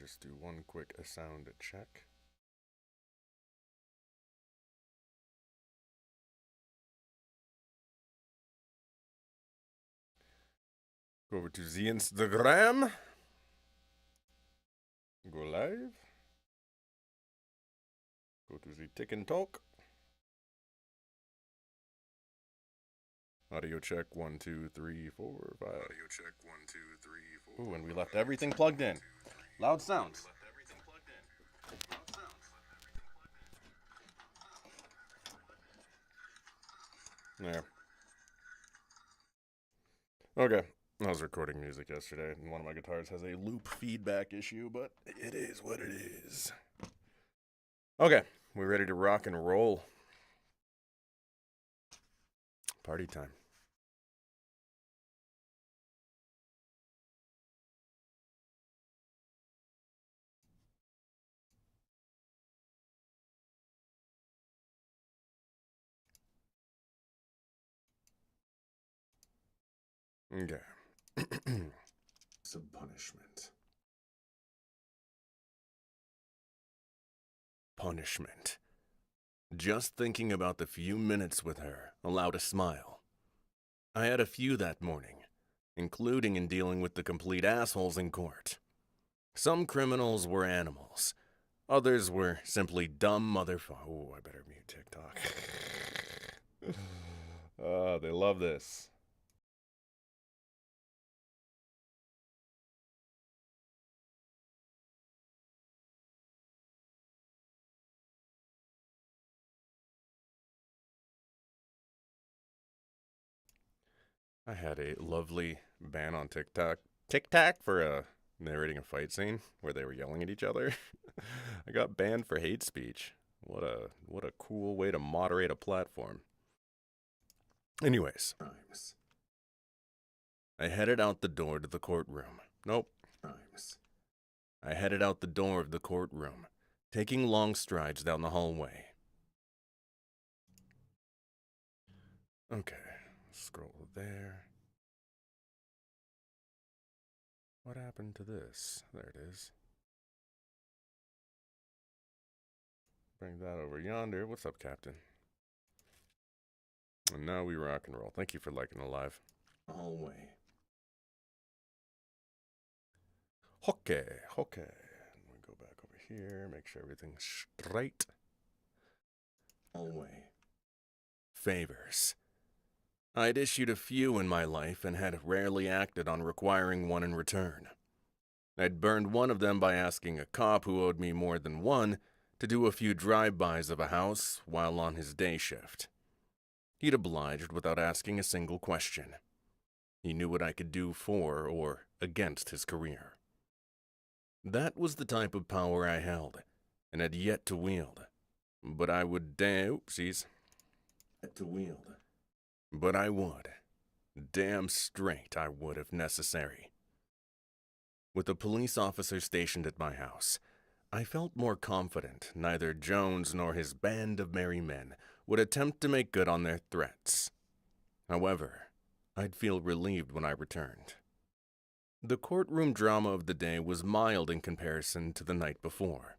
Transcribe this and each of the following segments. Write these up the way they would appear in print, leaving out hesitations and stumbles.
just do one quick sound check. Go over to the Instagram. Go live. Go to the Tick and Talk. Audio check 1, 2, 3, 4, 5. Audio check 1, 2, 3, 4. Ooh, and we left everything plugged in. Loud sounds. There. Okay. I was recording music yesterday, and one of my guitars has a loop feedback issue, but it is what it is. Okay, we're ready to rock and roll. Party time. Okay. Some punishment. Punishment. Just thinking about the few minutes with her allowed a smile. I had a few that morning, including in dealing with the complete assholes in court. Some criminals were animals. Others were simply dumb motherfuckers. Oh, I better mute TikTok. They love this. I had a lovely ban on TikTok for narrating a fight scene where they were yelling at each other. I got banned for hate speech. What a cool way to moderate a platform. Anyways, I headed out the door to the courtroom. Nope. I headed out the door of the courtroom, taking long strides down the hallway. Okay, scroll there. What happened to this? There it is. Bring that over yonder. What's up, Captain? And now we rock and roll. Thank you for liking the live. Hallway. Okay. We go back over here, make sure everything's straight. Hallway. Favors. I'd issued a few in my life and had rarely acted on requiring one in return. I'd burned one of them by asking a cop who owed me more than one to do a few drive-bys of a house while on his day shift. He'd obliged without asking a single question. He knew what I could do for or against his career. That was the type of power I held and had yet to wield. But I would But I would. Damn straight I would if necessary. With a police officer stationed at my house, I felt more confident neither Jones nor his band of merry men would attempt to make good on their threats. However, I'd feel relieved when I returned. The courtroom drama of the day was mild in comparison to the night before.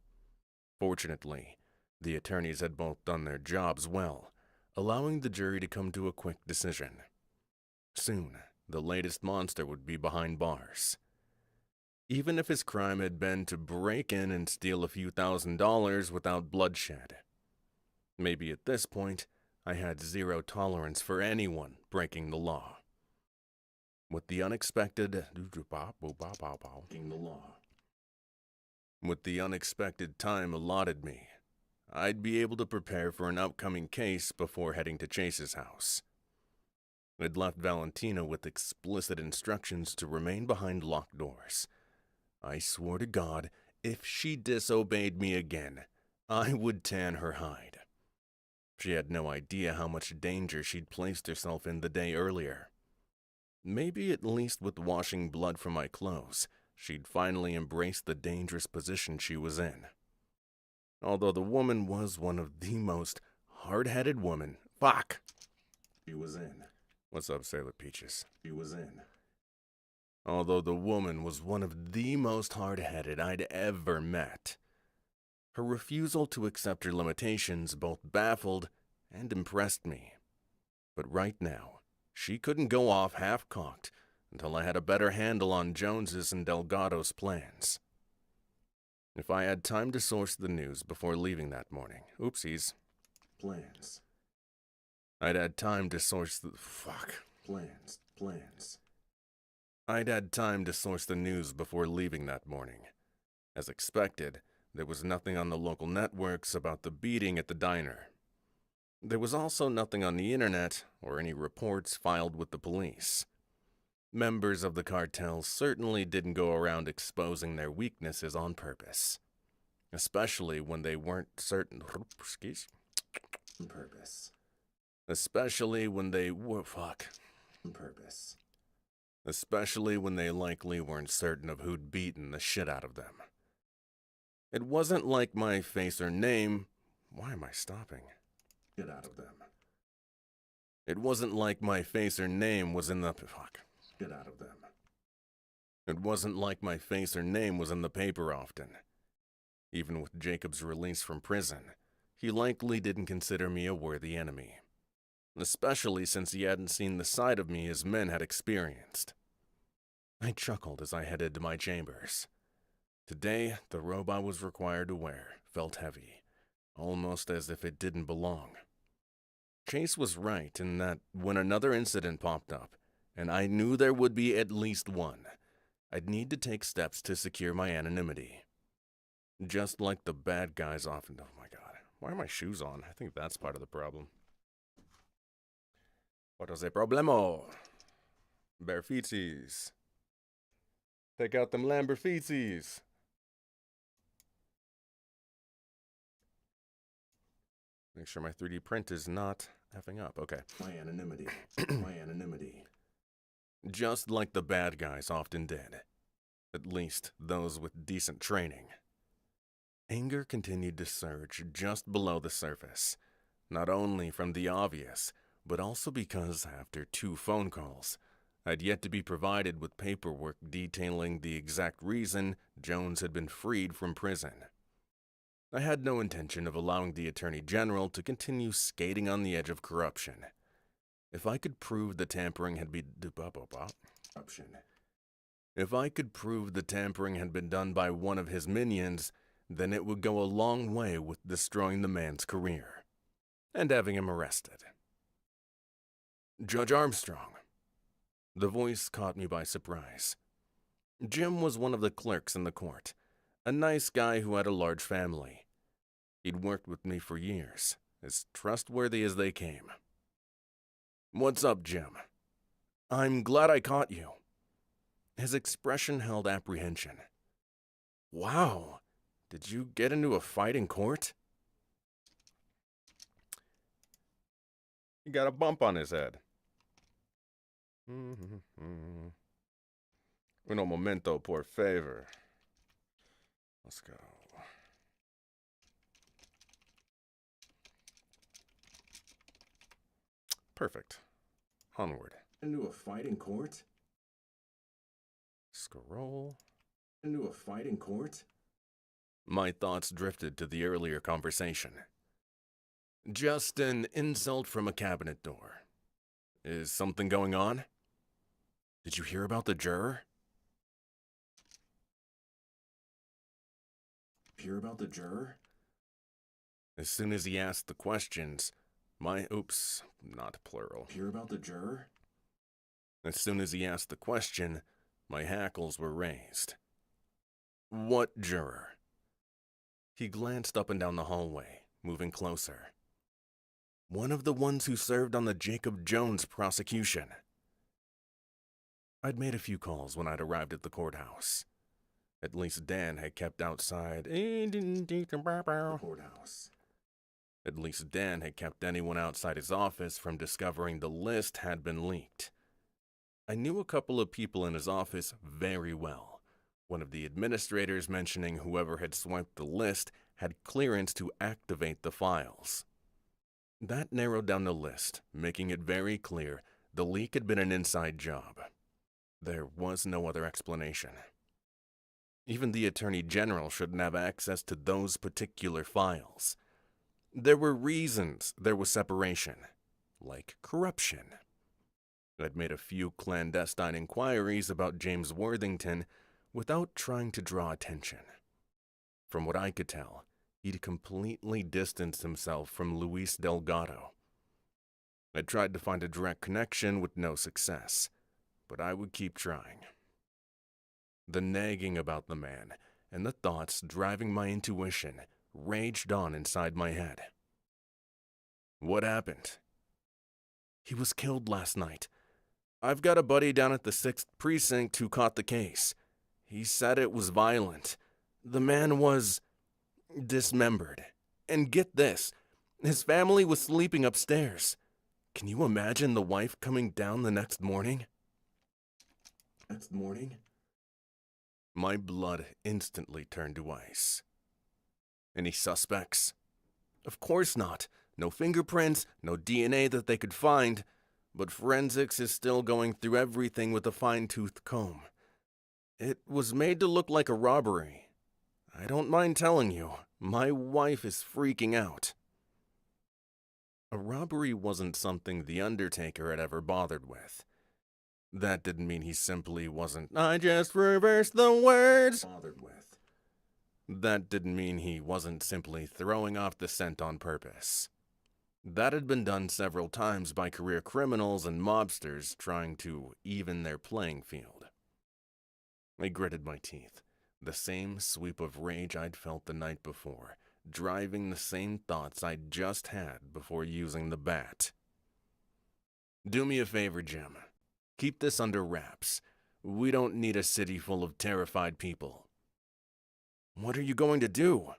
Fortunately, the attorneys had both done their jobs well, allowing the jury to come to a quick decision. Soon, the latest monster would be behind bars. Even if his crime had been to break in and steal a few $1,000s without bloodshed. Maybe at this point, I had zero tolerance for anyone breaking the law. With the unexpected time allotted me, I'd be able to prepare for an upcoming case before heading to Chase's house. I'd left Valentina with explicit instructions to remain behind locked doors. I swore to God, if she disobeyed me again, I would tan her hide. She had no idea how much danger she'd placed herself in the day earlier. Maybe at least with washing blood from my clothes, she'd finally embrace the dangerous position she was in. Although the woman was one of the most hard-headed women. Fuck! She was in. What's up, Sailor Peaches? She was in. although the woman was one of the most hard-headed I'd ever met. Her refusal to accept her limitations both baffled and impressed me. But right now, she couldn't go off half-cocked until I had a better handle on Jones's and Delgado's plans. If I had time to source the news before leaving that morning, oopsies, plans. I'd had time to source the, plans. I'd had time to source the news before leaving that morning. As expected, there was nothing on the local networks about the beating at the diner. There was also nothing on the internet or any reports filed with the police. Members of the cartel certainly didn't go around exposing their weaknesses on purpose, especially when they weren't certain. Especially when they likely weren't certain of who'd beaten the shit out of them. It wasn't like my face or name. Why am I stopping? It wasn't like my face or name was in the It wasn't like my face or name was in the paper often. Even with Jacob's release from prison, he likely didn't consider me a worthy enemy, especially since he hadn't seen the side of me his men had experienced. I chuckled as I headed to my chambers. Today, the robe I was required to wear felt heavy, almost as if it didn't belong. Chase was right in that when another incident popped up, and I knew there would be at least one, I'd need to take steps to secure my anonymity. Just like the bad guys often. Oh my god, why are my shoes on? I think that's part of the problem. What is a problemo? Bare feetsies. Take out them Lamber feetsies. Make sure my 3D print is not effing up. Okay. My anonymity. Just like the bad guys often did. At least those with decent training. Anger continued to surge just below the surface, not only from the obvious, but also because after 2 phone calls, I'd yet to be provided with paperwork detailing the exact reason Jones had been freed from prison. I had no intention of allowing the Attorney General to continue skating on the edge of corruption. If I could prove the tampering had been done by one of his minions, then it would go a long way with destroying the man's career and having him arrested. Judge Armstrong. The voice caught me by surprise. Jim was one of the clerks in the court, a nice guy who had a large family. He'd worked with me for years, as trustworthy as they came. What's up, Jim? I'm glad I caught you. His expression held apprehension. Wow, did you get into a fight in court? He got a bump on his head. Uno momento, por favor. Let's go. Perfect. Onward. Into a fight in court? Scroll. Into a fight in court? My thoughts drifted to the earlier conversation. Just an insult from a cabinet door. Is something going on? Did you hear about the juror? As soon as he asked the questions, not plural. Hear about the juror? As soon as he asked the question, my hackles were raised. What juror? He glanced up and down the hallway, moving closer. One of the ones who served on the Jacob Jones prosecution. I'd made a few calls when I'd arrived at the courthouse. At least Dan had kept outside the courthouse. At least Dan had kept anyone outside his office from discovering the list had been leaked. I knew a couple of people in his office very well. One of the administrators mentioning whoever had swiped the list had clearance to activate the files. That narrowed down the list, making it very clear the leak had been an inside job. There was no other explanation. Even the Attorney General shouldn't have access to those particular files. There were reasons there was separation, like corruption. I'd made a few clandestine inquiries about James Worthington without trying to draw attention. From what I could tell, he'd completely distanced himself from Luis Delgado. I tried to find a direct connection with no success, but I would keep trying. The nagging about the man and the thoughts driving my intuition raged on inside my head. What happened? He was killed last night. I've got a buddy down at the 6th Precinct who caught the case. He said it was violent. The man was dismembered. And get this, his family was sleeping upstairs. Can you imagine the wife coming down the next morning? My blood instantly turned to ice. Any suspects? Of course not. No fingerprints, no DNA that they could find, but forensics is still going through everything with a fine-tooth comb. It was made to look like a robbery. I don't mind telling you, my wife is freaking out. A robbery wasn't something the Undertaker had ever bothered with. That didn't mean he simply wasn't, I just reversed the words, bothered with. That didn't mean he wasn't simply throwing off the scent on purpose. That had been done several times by career criminals and mobsters trying to even their playing field. I gritted my teeth, the same sweep of rage I'd felt the night before, driving the same thoughts I'd just had before using the bat. Do me a favor, Jim. Keep this under wraps. We don't need a city full of terrified people. What are you going to do?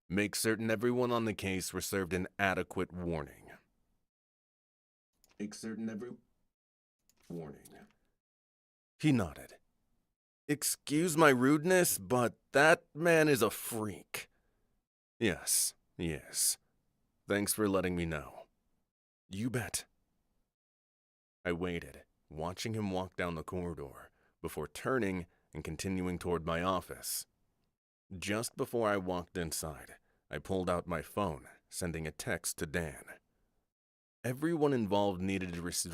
Make certain everyone on the case was served an adequate warning. He nodded. Excuse my rudeness, but that man is a freak. Yes, he is. Thanks for letting me know. You bet. I waited, watching him walk down the corridor, before turning and continuing toward my office. Just before I walked inside, I pulled out my phone, sending a text to Dan. Everyone involved needed to receive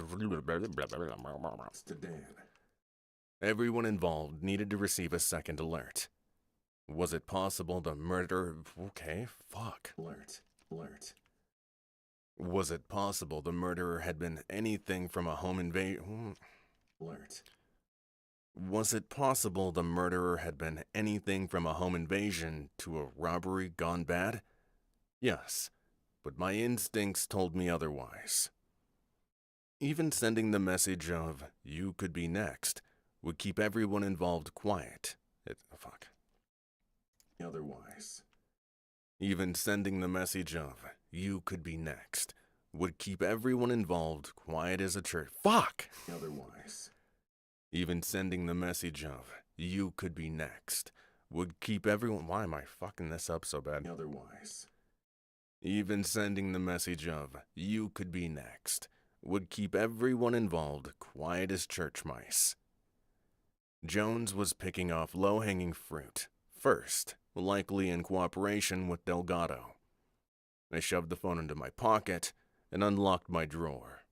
a second alert. Was it possible the murderer... Was it possible the murderer had been anything from a home invasion... Was it possible the murderer had been anything from a home invasion to a robbery gone bad? Yes, but my instincts told me otherwise. Even sending the message of, "You could be next," would keep everyone involved quiet. Even sending the message of, "You could be next," would keep everyone involved quiet as a church. Even sending the message of, "You could be next," would keep everyone... Why am I fucking this up so bad? Even sending the message of, "You could be next," would keep everyone involved quiet as church mice. Jones was picking off low-hanging fruit, first, likely in cooperation with Delgado. I shoved the phone into my pocket and unlocked my drawer.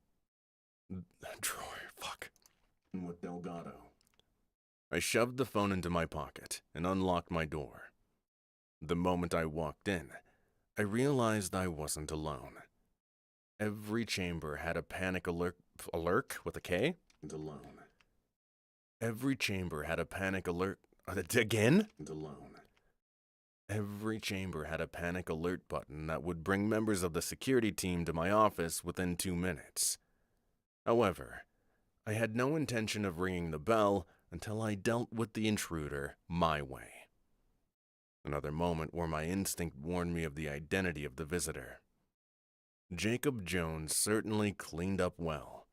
I shoved the phone into my pocket and unlocked my door. The moment I walked in, I realized I wasn't alone. Every chamber had a panic alert with a K? Every chamber had a panic alert... Again? Every chamber had a panic alert button that would bring members of the security team to my office within 2 minutes. However, I had no intention of ringing the bell until I dealt with the intruder my way. Another moment where my instinct warned me of the identity of the visitor. Jacob Jones certainly cleaned up well.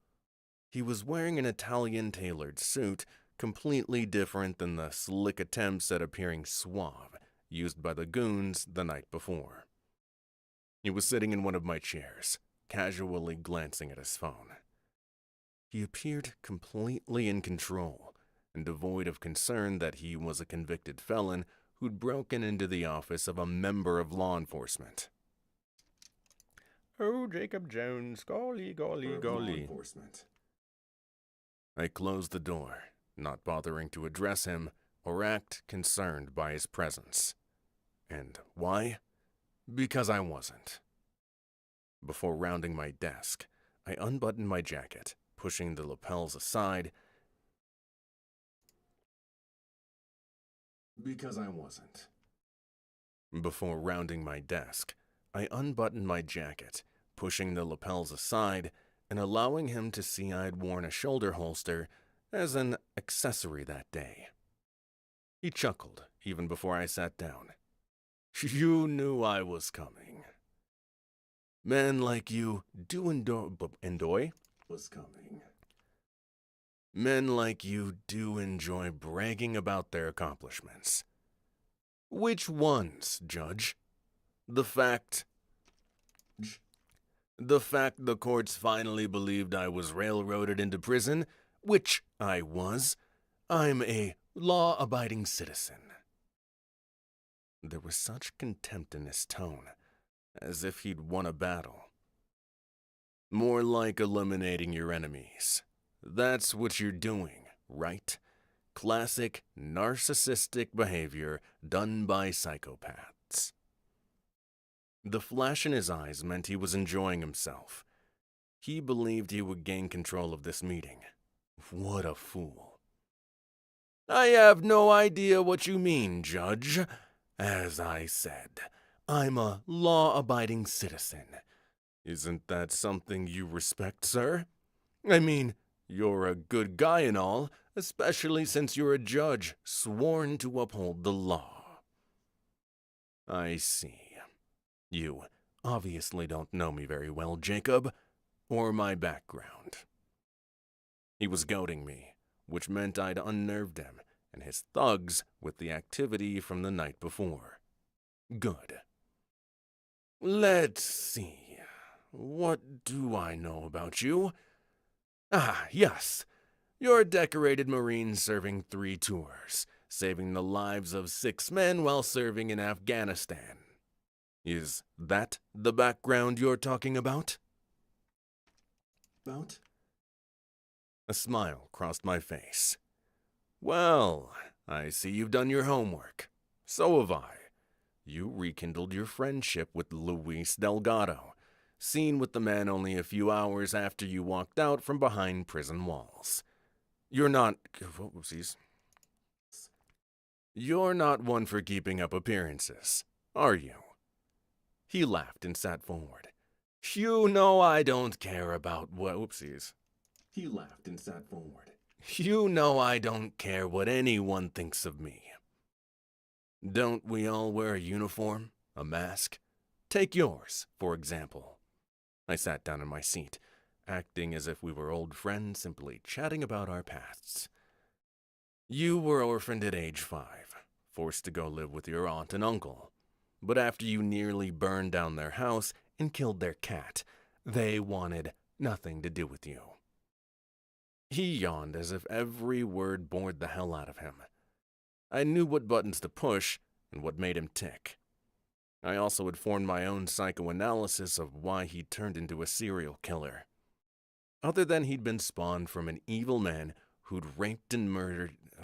He was wearing an Italian-tailored suit, completely different than the slick attempts at appearing suave used by the goons the night before. He was sitting in one of my chairs, casually glancing at his phone. He appeared completely in control and devoid of concern that he was a convicted felon who'd broken into the office of a member of law enforcement. Oh, Jacob Jones, golly, golly, golly. Law enforcement. I closed the door, not bothering to address him or act concerned by his presence. And why? Because I wasn't. Before rounding my desk, I unbuttoned my jacket, pushing the lapels aside. Because I wasn't. Before rounding my desk, I unbuttoned my jacket, pushing the lapels aside and allowing him to see I'd worn a shoulder holster as an accessory that day. He chuckled even before I sat down. You knew I was coming. Men like you do enjoy was coming. Men like you do enjoy bragging about their accomplishments. Which ones, Judge? The fact the courts finally believed I was railroaded into prison, which I was. I'm a law-abiding citizen. There was such contempt in his tone, as if he'd won a battle. More like eliminating your enemies. That's what you're doing, right? Classic narcissistic behavior done by psychopaths. The flash in his eyes meant he was enjoying himself. He believed he would gain control of this meeting. What a fool. I have no idea what you mean, Judge. As I said, I'm a law-abiding citizen. Isn't that something you respect, sir? I mean, you're a good guy and all, especially since you're a judge sworn to uphold the law. I see. You obviously don't know me very well, Jacob, or my background. He was goading me, which meant I'd unnerved him and his thugs with the activity from the night before. Good. Let's see. What do I know about you? Ah, yes. You're a decorated Marine serving 3 tours, saving the lives of 6 men while serving in Afghanistan. Is that the background you're talking about? A smile crossed my face. Well, I see you've done your homework. So have I. You rekindled your friendship with Luis Delgado, seen with the man only a few hours after you walked out from behind prison walls. You're not... Whoopsies. You're not one for keeping up appearances, are you? He laughed and sat forward. You know I don't care about what... Whoopsies. He laughed and sat forward. You know I don't care what anyone thinks of me. Don't we all wear a uniform, a mask? Take yours, for example. I sat down in my seat, acting as if we were old friends simply chatting about our pasts. You were orphaned at age 5, forced to go live with your aunt and uncle. But after you nearly burned down their house and killed their cat, they wanted nothing to do with you. He yawned as if every word bored the hell out of him. I knew what buttons to push and what made him tick. I also had formed my own psychoanalysis of why he turned into a serial killer. Other than he'd been spawned from an evil man who'd raped and murdered... I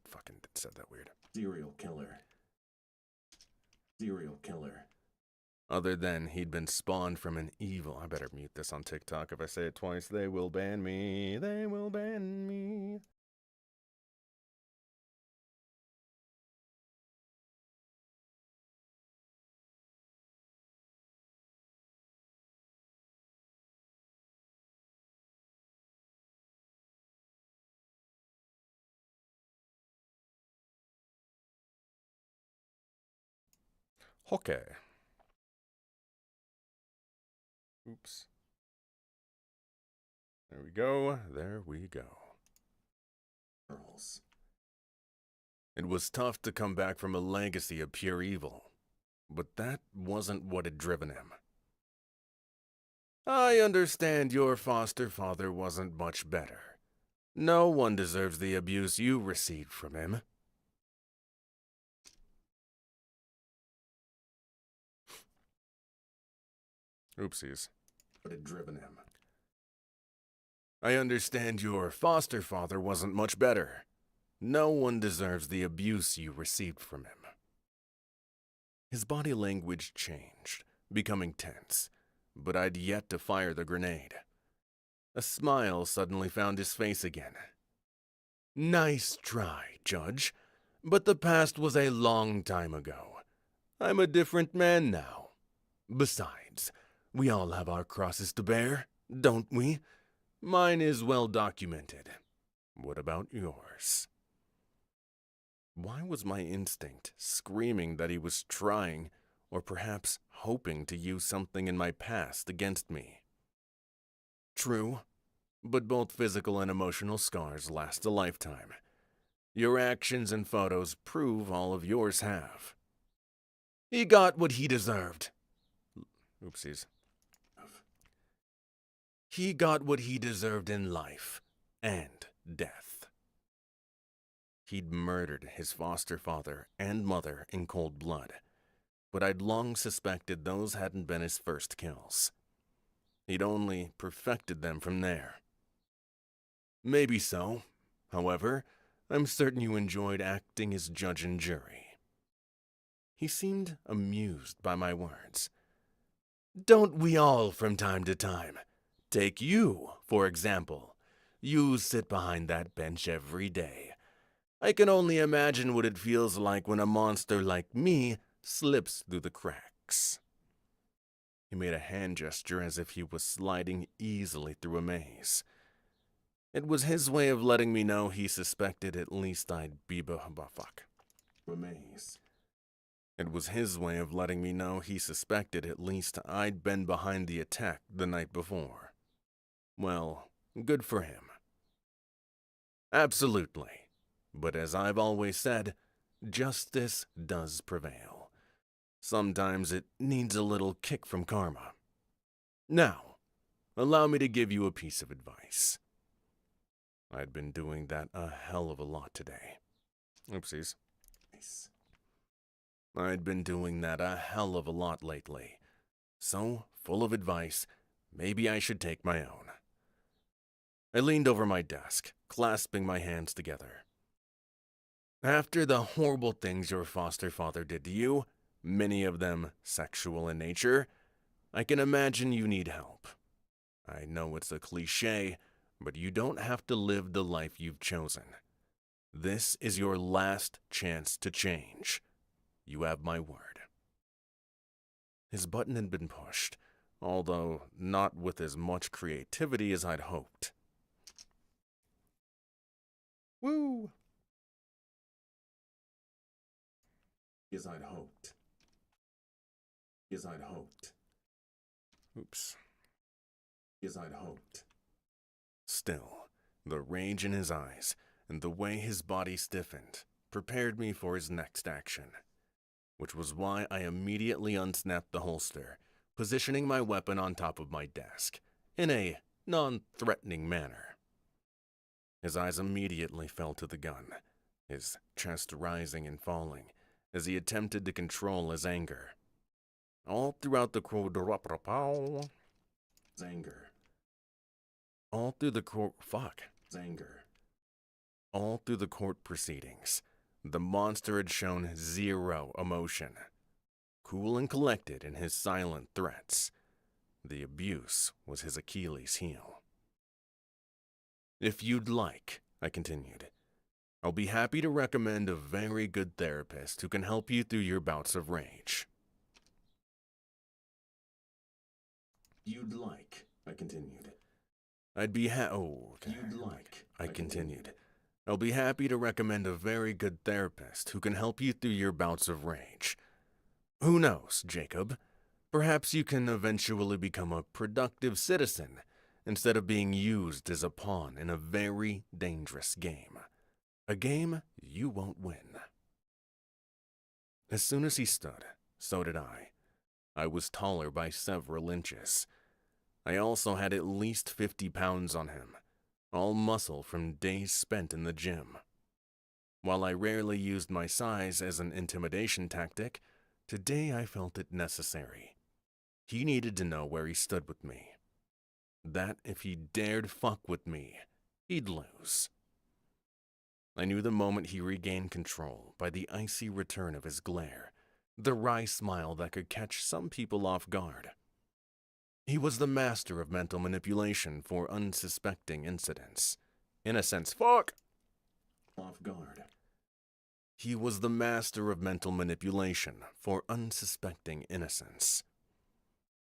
fucking said that weird. Serial killer. Other than he'd been spawned from an evil... I better mute this on TikTok. If I say it twice, they will ban me. They will ban me. Okay. Oops. There we go. There we go. Girls. It was tough to come back from a legacy of pure evil, but that wasn't what had driven him. I understand your foster father wasn't much better. No one deserves the abuse you received from him. Oopsies. But it driven him. I understand your foster father wasn't much better. No one deserves the abuse you received from him. His body language changed, becoming tense, but I'd yet to fire the grenade. A smile suddenly found his face again. Nice try, Judge, but the past was a long time ago. I'm a different man now. Besides, we all have our crosses to bear, don't we? Mine is well documented. What about yours? Why was my instinct screaming that he was trying, or perhaps hoping to use something in my past against me? True, but both physical and emotional scars last a lifetime. Your actions and photos prove all of yours have. He got what he deserved. Oopsies. He got what he deserved in life and death. He'd murdered his foster father and mother in cold blood, but I'd long suspected those hadn't been his first kills. He'd only perfected them from there. Maybe so. However, I'm certain you enjoyed acting as judge and jury. He seemed amused by my words. Don't we all from time to time? Take you, for example. You sit behind that bench every day. I can only imagine what it feels like when a monster like me slips through the cracks. He made a hand gesture as if he was sliding easily through a maze. It was his way of letting me know he suspected at least I'd be a maze. It was his way of letting me know he suspected at least I'd been behind the attack the night before. Well, good for him. Absolutely. But as I've always said, justice does prevail. Sometimes it needs a little kick from karma. Now, allow me to give you a piece of advice. I'd been doing that a hell of a lot today. Oopsies. I'd been doing that a hell of a lot lately. So, full of advice, maybe I should take my own. I leaned over my desk, clasping my hands together. After the horrible things your foster father did to you, many of them sexual in nature, I can imagine you need help. I know it's a cliché, but you don't have to live the life you've chosen. This is your last chance to change. You have my word. His button had been pushed, although not with as much creativity as I'd hoped. Woo! As I'd hoped. Oops. As I'd hoped. Still, the rage in his eyes and the way his body stiffened prepared me for his next action, which was why I immediately unsnapped the holster, positioning my weapon on top of my desk, in a non-threatening manner. His eyes immediately fell to the gun, his chest rising and falling, as he attempted to control his anger. All throughout the All through the court proceedings, the monster had shown zero emotion. Cool and collected in his silent threats. The abuse was his Achilles heel. If you'd like, I continued, I'll be happy to recommend a very good therapist who can help you through your bouts of rage. You'd like, I continued. I'd be I'll be happy to recommend a very good therapist who can help you through your bouts of rage. Who knows, Jacob? Perhaps you can eventually become a productive citizen instead of being used as a pawn in a very dangerous game. A game you won't win. As soon as he stood, so did I. I was taller by several inches. I also had at least 50 pounds on him, all muscle from days spent in the gym. While I rarely used my size as an intimidation tactic, today I felt it necessary. He needed to know where he stood with me. That if he dared fuck with me, he'd lose. I knew the moment he regained control by the icy return of his glare, the wry smile that could catch some people off guard. He was the master of mental manipulation for unsuspecting incidents. Innocence, fuck! Off guard. He was the master of mental manipulation for unsuspecting innocence.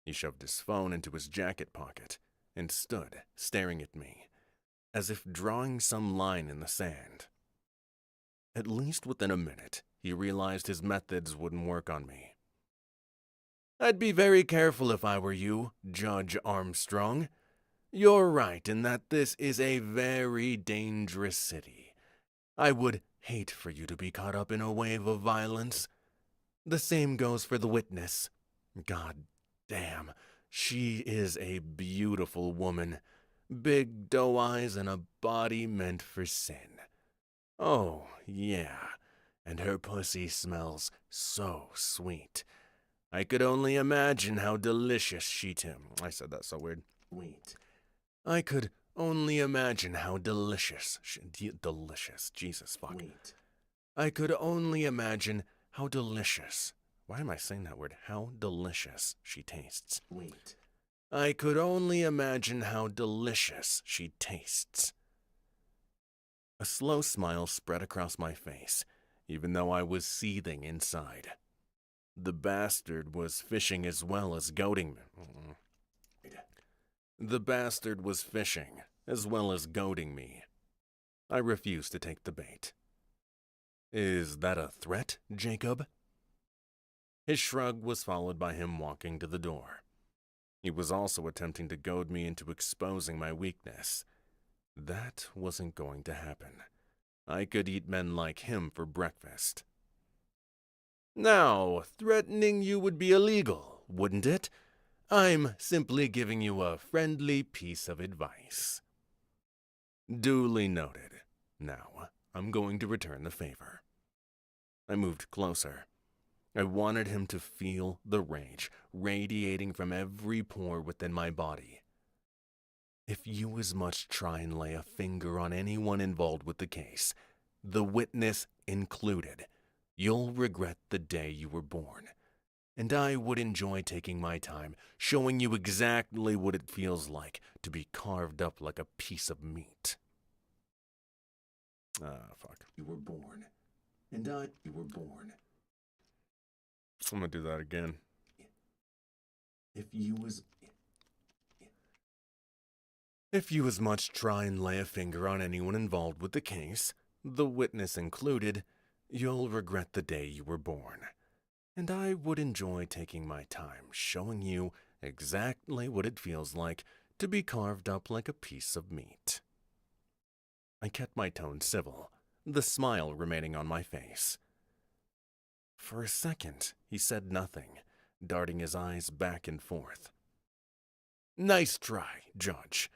He shoved his phone into his jacket pocket and stood staring at me, as if drawing some line in the sand. At least within a minute, he realized his methods wouldn't work on me. I'd be very careful if I were you, Judge Armstrong. You're right in that this is a very dangerous city. I would hate for you to be caught up in a wave of violence. The same goes for the witness. God damn, she is a beautiful woman. Big doe eyes and a body meant for sin. Oh, yeah, and her pussy smells so sweet. I could only imagine how delicious I said that so weird. Wait. I could only imagine how delicious delicious, Jesus fuck. Wait. I could only imagine how delicious. Why am I saying that word? How delicious she tastes. Wait. I could only imagine how delicious she tastes. A slow smile spread across my face, even though I was seething inside. The bastard was fishing as well as goading me. The bastard was fishing as well as goading me. I refused to take the bait. Is that a threat, Jacob? His shrug was followed by him walking to the door. He was also attempting to goad me into exposing my weakness. That wasn't going to happen. I could eat men like him for breakfast. Now, threatening you would be illegal, wouldn't it? I'm simply giving you a friendly piece of advice. Duly noted. Now, I'm going to return the favor. I moved closer. I wanted him to feel the rage radiating from every pore within my body. If you as much try and lay a finger on anyone involved with the case, the witness included, you'll regret the day you were born. And I would enjoy taking my time showing you exactly what it feels like to be carved up like a piece of meat. Fuck. You were born. And you were born. I'm gonna do that again. If you as much try and lay a finger on anyone involved with the case, the witness included, you'll regret the day you were born. And I would enjoy taking my time showing you exactly what it feels like to be carved up like a piece of meat. I kept my tone civil, the smile remaining on my face. For a second, he said nothing, darting his eyes back and forth. Nice try, Judge.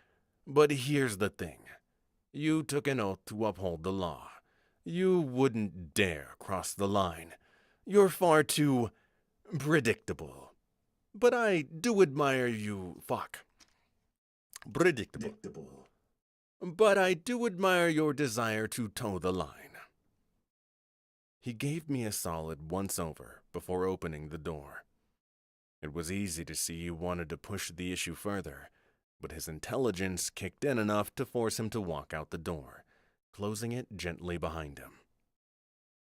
But here's the thing. You took an oath to uphold the law. You wouldn't dare cross the line. You're far too predictable. But I do admire you. Predictable. But I do admire your desire to toe the line. He gave me a solid once-over before opening the door. It was easy to see he wanted to push the issue further, but his intelligence kicked in enough to force him to walk out the door, closing it gently behind him.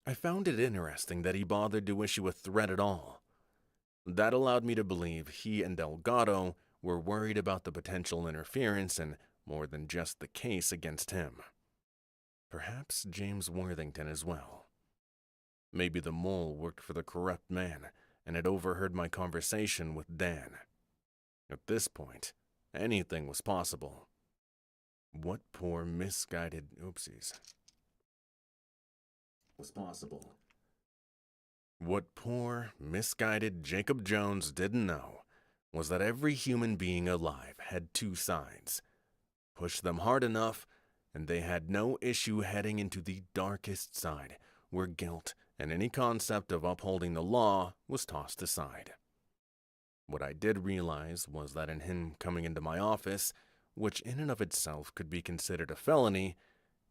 I found it interesting that he bothered to issue a threat at all. That allowed me to believe he and Delgado were worried about the potential interference in more than just the case against him. Perhaps James Worthington as well. Maybe the mole worked for the corrupt man and had overheard my conversation with Dan. At this point, anything was possible. What poor misguided oopsies. Was possible. What poor, misguided Jacob Jones didn't know was that every human being alive had two sides. Push them hard enough, and they had no issue heading into the darkest side, where guilt and any concept of upholding the law was tossed aside. What I did realize was that in him coming into my office, which in and of itself could be considered a felony,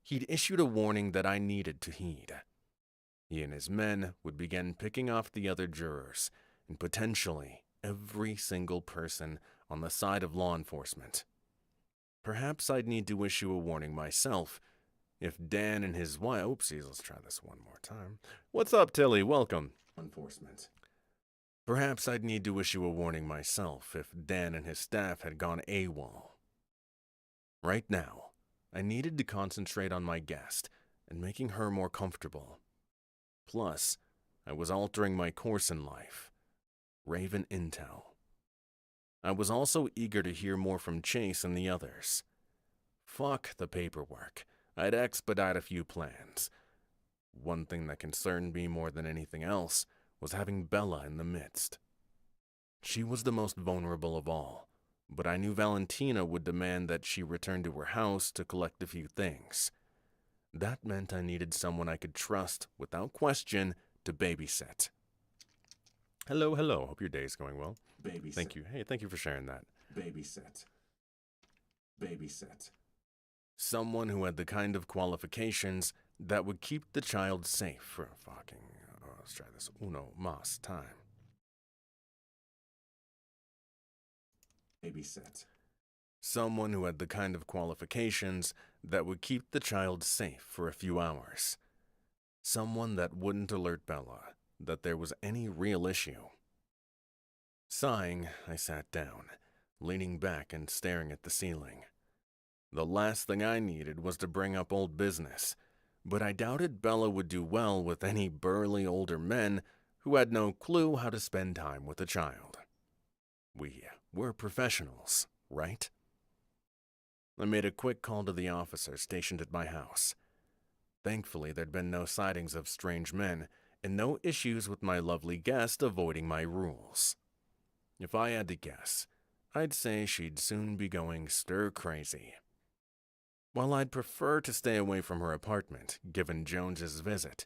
he'd issued a warning that I needed to heed. He and his men would begin picking off the other jurors, and potentially every single person on the side of law enforcement. Perhaps I'd need to issue a warning myself if Dan and his wife... Oopsies, let's try this one more time. What's up, Tilly? Welcome. Enforcement. Perhaps I'd need to issue a warning myself if Dan and his staff had gone AWOL. Right now, I needed to concentrate on my guest and making her more comfortable. Plus, I was altering my course in life. Raven Intel. I was also eager to hear more from Chase and the others. Fuck the paperwork. I'd expedite a few plans. One thing that concerned me more than anything else was having Bella in the midst. She was the most vulnerable of all, but I knew Valentina would demand that she return to her house to collect a few things. That meant I needed someone I could trust, without question, to babysit. Hello, hello. Hope your day's going well. Babysit. Thank you. Hey, thank you for sharing that. Babysit. Babysit. Someone who had the kind of qualifications that would keep the child safe for fucking... let's try this. Uno mas time. Babysit. Someone who had the kind of qualifications that would keep the child safe for a few hours. Someone that wouldn't alert Bella that there was any real issue. Sighing, I sat down, leaning back and staring at the ceiling. The last thing I needed was to bring up old business, but I doubted Bella would do well with any burly older men who had no clue how to spend time with a child. We were professionals, right? I made a quick call to the officer stationed at my house. Thankfully, there'd been no sightings of strange men, and no issues with my lovely guest avoiding my rules. If I had to guess, I'd say she'd soon be going stir-crazy. While I'd prefer to stay away from her apartment, given Jones's visit,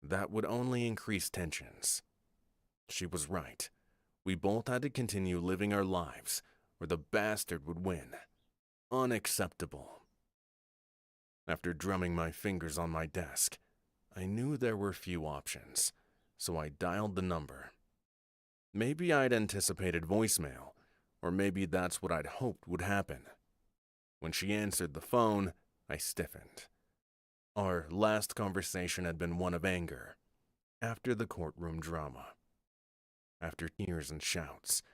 that would only increase tensions. She was right. We both had to continue living our lives, or the bastard would win. Unacceptable. After drumming my fingers on my desk, I knew there were few options, so I dialed the number. Maybe I'd anticipated voicemail, or maybe that's what I'd hoped would happen. When she answered the phone, I stiffened. Our last conversation had been one of anger, after the courtroom drama. After tears and shouts,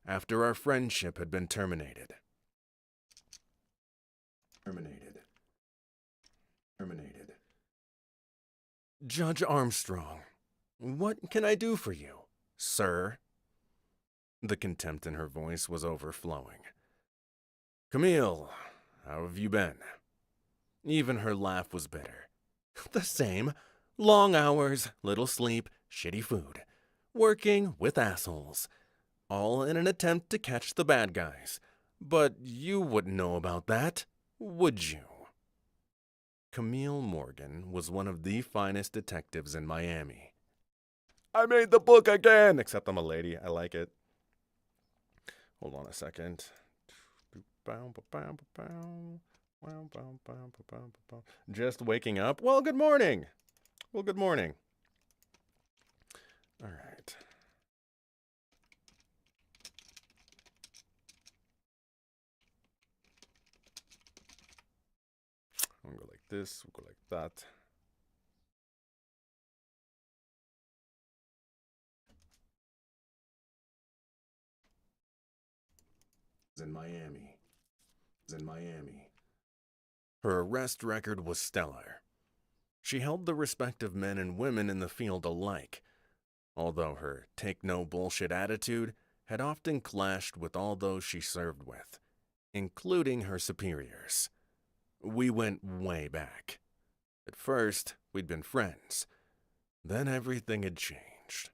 after our friendship had been terminated. Terminated. Judge Armstrong, what can I do for you, sir? The contempt in her voice was overflowing. Camille, how have you been? Even her laugh was bitter. The same. Long hours, little sleep, shitty food. Working with assholes. All in an attempt to catch the bad guys. But you wouldn't know about that, would you? Camille Morgan was one of the finest detectives in Miami. I made the book again! Except I'm a lady. I like it. Hold on a second. Just waking up? Well, good morning. All right. I'll go like this, we'll go like that. In Miami. Her arrest record was stellar. She held the respect of men and women in the field alike, although her take-no-bullshit attitude had often clashed with all those she served with, including her superiors. We went way back. At first, we'd been friends. Then everything had changed.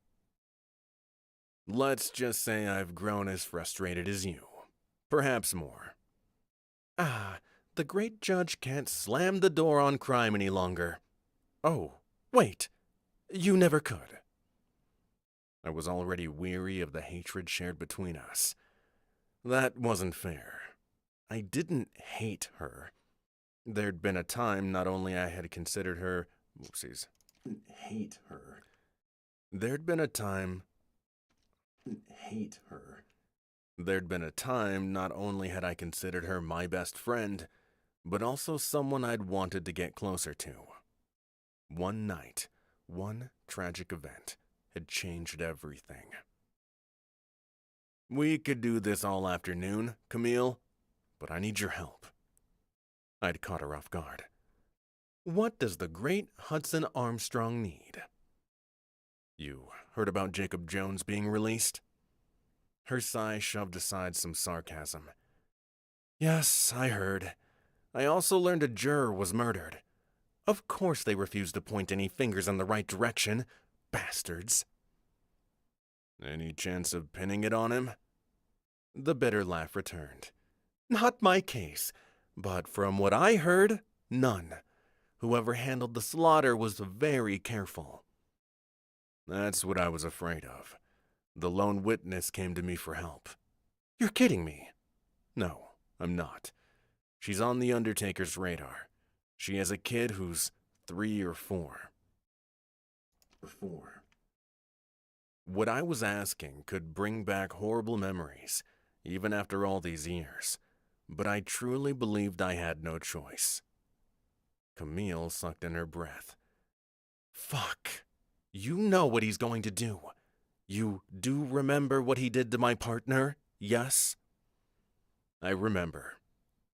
Let's just say I've grown as frustrated as you. Perhaps more. Ah, the great judge can't slam the door on crime any longer. Oh, wait. You never could. I was already weary of the hatred shared between us. That wasn't fair. I didn't hate her. There'd been a time not only I had considered her... Whoopsies. Hate her. There'd been a time... Hate her. There'd been a time not only had I considered her my best friend, but also someone I'd wanted to get closer to. One night, one tragic event had changed everything. We could do this all afternoon, Camille, but I need your help. I'd caught her off guard. What does the great Hudson Armstrong need? You heard about Jacob Jones being released? Her sigh shoved aside some sarcasm. Yes, I heard. I also learned a juror was murdered. Of course they refused to point any fingers in the right direction. Bastards. Any chance of pinning it on him? The bitter laugh returned. Not my case, but from what I heard, none. Whoever handled the slaughter was very careful. That's what I was afraid of. The lone witness came to me for help. You're kidding me. No, I'm not. She's on the Undertaker's radar. She has a kid who's 3 or 4. What I was asking could bring back horrible memories, even after all these years. But I truly believed I had no choice. Camille sucked in her breath. Fuck. You know what he's going to do. You do remember what he did to my partner, yes? I remember.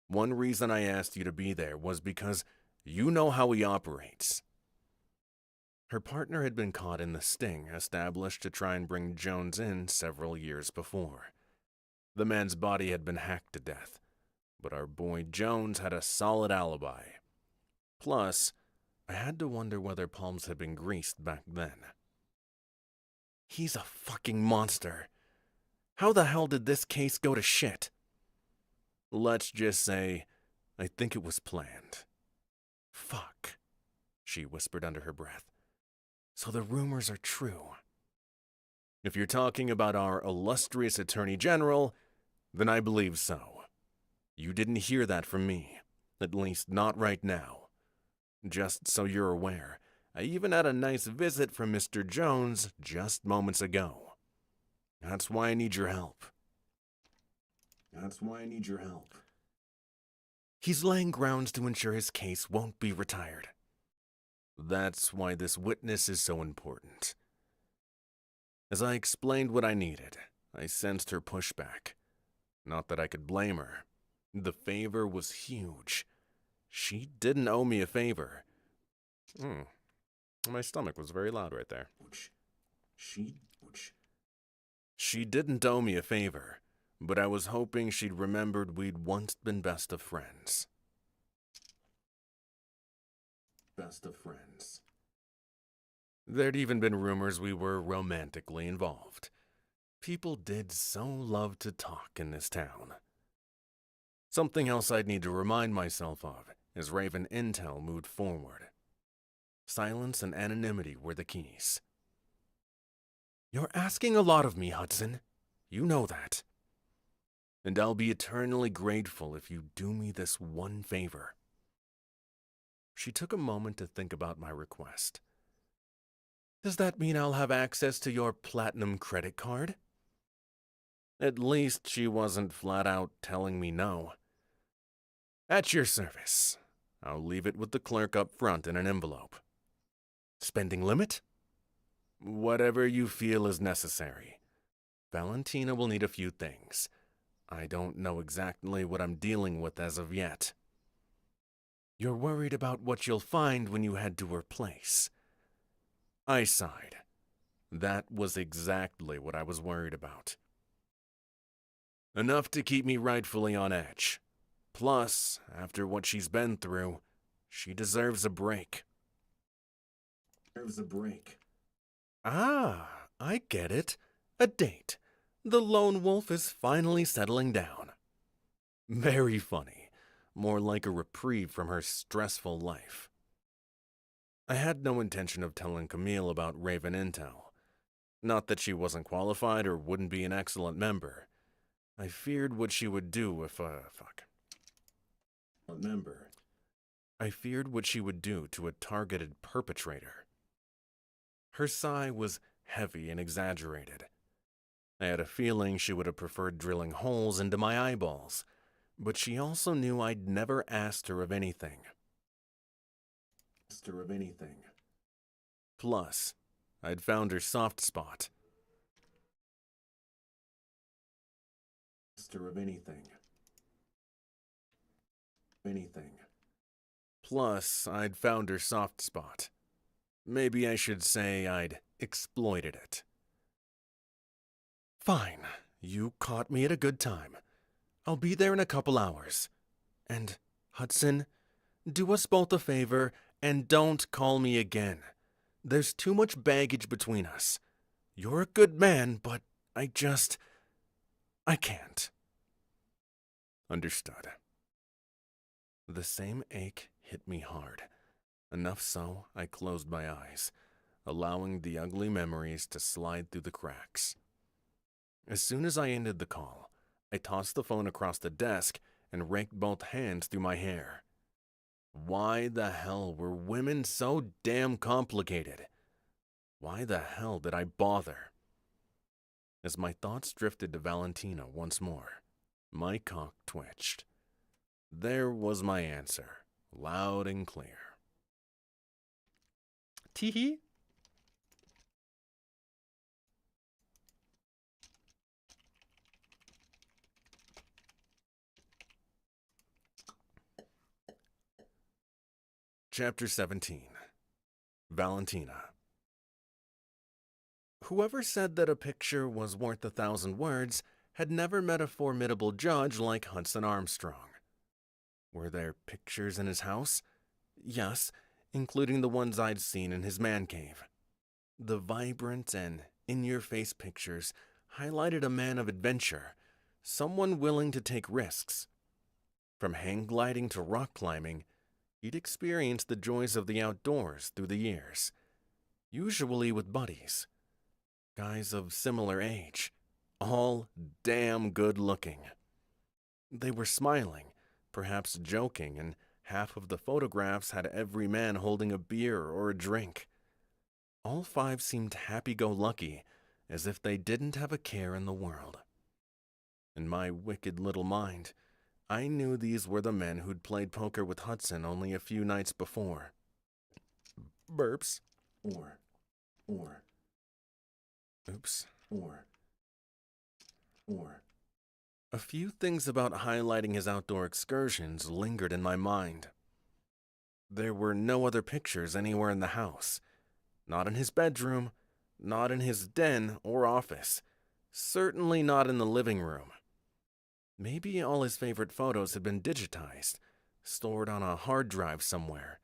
One reason I asked you to be there was because you know how he operates. Her partner had been caught in the sting established to try and bring Jones in several years before. The man's body had been hacked to death, but our boy Jones had a solid alibi. Plus, I had to wonder whether palms had been greased back then. He's a fucking monster. How the hell did this case go to shit? Let's just say, I think it was planned. Fuck, she whispered under her breath. So the rumors are true. If you're talking about our illustrious Attorney General, then I believe so. You didn't hear that from me, at least not right now. Just so you're aware, I even had a nice visit from Mr. Jones just moments ago. That's why I need your help. He's laying grounds to ensure his case won't be retired. That's why this witness is so important. As I explained what I needed, I sensed her pushback. Not that I could blame her. The favor was huge. She didn't owe me a favor. My stomach was very loud right there. She didn't owe me a favor, but I was hoping she'd remembered we'd once been best of friends. There'd even been rumors we were romantically involved. People did so love to talk in this town. Something else I'd need to remind myself of as Raven Intel moved forward. Silence and anonymity were the keys. You're asking a lot of me, Hudson. You know that. And I'll be eternally grateful if you do me this one favor. She took a moment to think about my request. Does that mean I'll have access to your platinum credit card? At least she wasn't flat out telling me no. At your service. I'll leave it with the clerk up front in an envelope. Spending limit? Whatever you feel is necessary. Valentina will need a few things. I don't know exactly what I'm dealing with as of yet. You're worried about what you'll find when you head to her place. I sighed. That was exactly what I was worried about. Enough to keep me rightfully on edge. Plus, after what she's been through, she deserves a break. Ah, I get it. A date. The lone wolf is finally settling down. Very funny. More like a reprieve from her stressful life. I had no intention of telling Camille about Raven Intel. Not that she wasn't qualified or wouldn't be an excellent member. I feared what she would do if, I feared what she would do to a targeted perpetrator. Her sigh was heavy and exaggerated. I had a feeling she would have preferred drilling holes into my eyeballs, but she also knew I'd never asked her of anything. Plus, I'd found her soft spot. Plus, I'd found her soft spot. Maybe I should say I'd exploited it. Fine, you caught me at a good time. I'll be there in a couple hours. And, Hudson, do us both a favor and don't call me again. There's too much baggage between us. You're a good man, but I can't. Understood. The same ache hit me hard. Enough so, I closed my eyes, allowing the ugly memories to slide through the cracks. As soon as I ended the call, I tossed the phone across the desk and raked both hands through my hair. Why the hell were women so damn complicated? Why the hell did I bother? As my thoughts drifted to Valentina once more, my cock twitched. There was my answer, loud and clear. Teehee. Chapter 17. Valentina. Whoever said that a picture was worth 1,000 words had never met a formidable judge like Hudson Armstrong. Were there pictures in his house? Yes, including the ones I'd seen in his man cave. The vibrant and in-your-face pictures highlighted a man of adventure, someone willing to take risks. From hang gliding to rock climbing, he'd experienced the joys of the outdoors through the years, usually with buddies, guys of similar age, all damn good looking. They were smiling, perhaps joking, and half of the photographs had every man holding a beer or a drink. All five seemed happy-go-lucky, as if they didn't have a care in the world. In my wicked little mind, I knew these were the men who'd played poker with Hudson only a few nights before. Burps. Oops. A few things about highlighting his outdoor excursions lingered in my mind. There were no other pictures anywhere in the house. Not in his bedroom, not in his den or office, certainly not in the living room. Maybe all his favorite photos had been digitized, stored on a hard drive somewhere.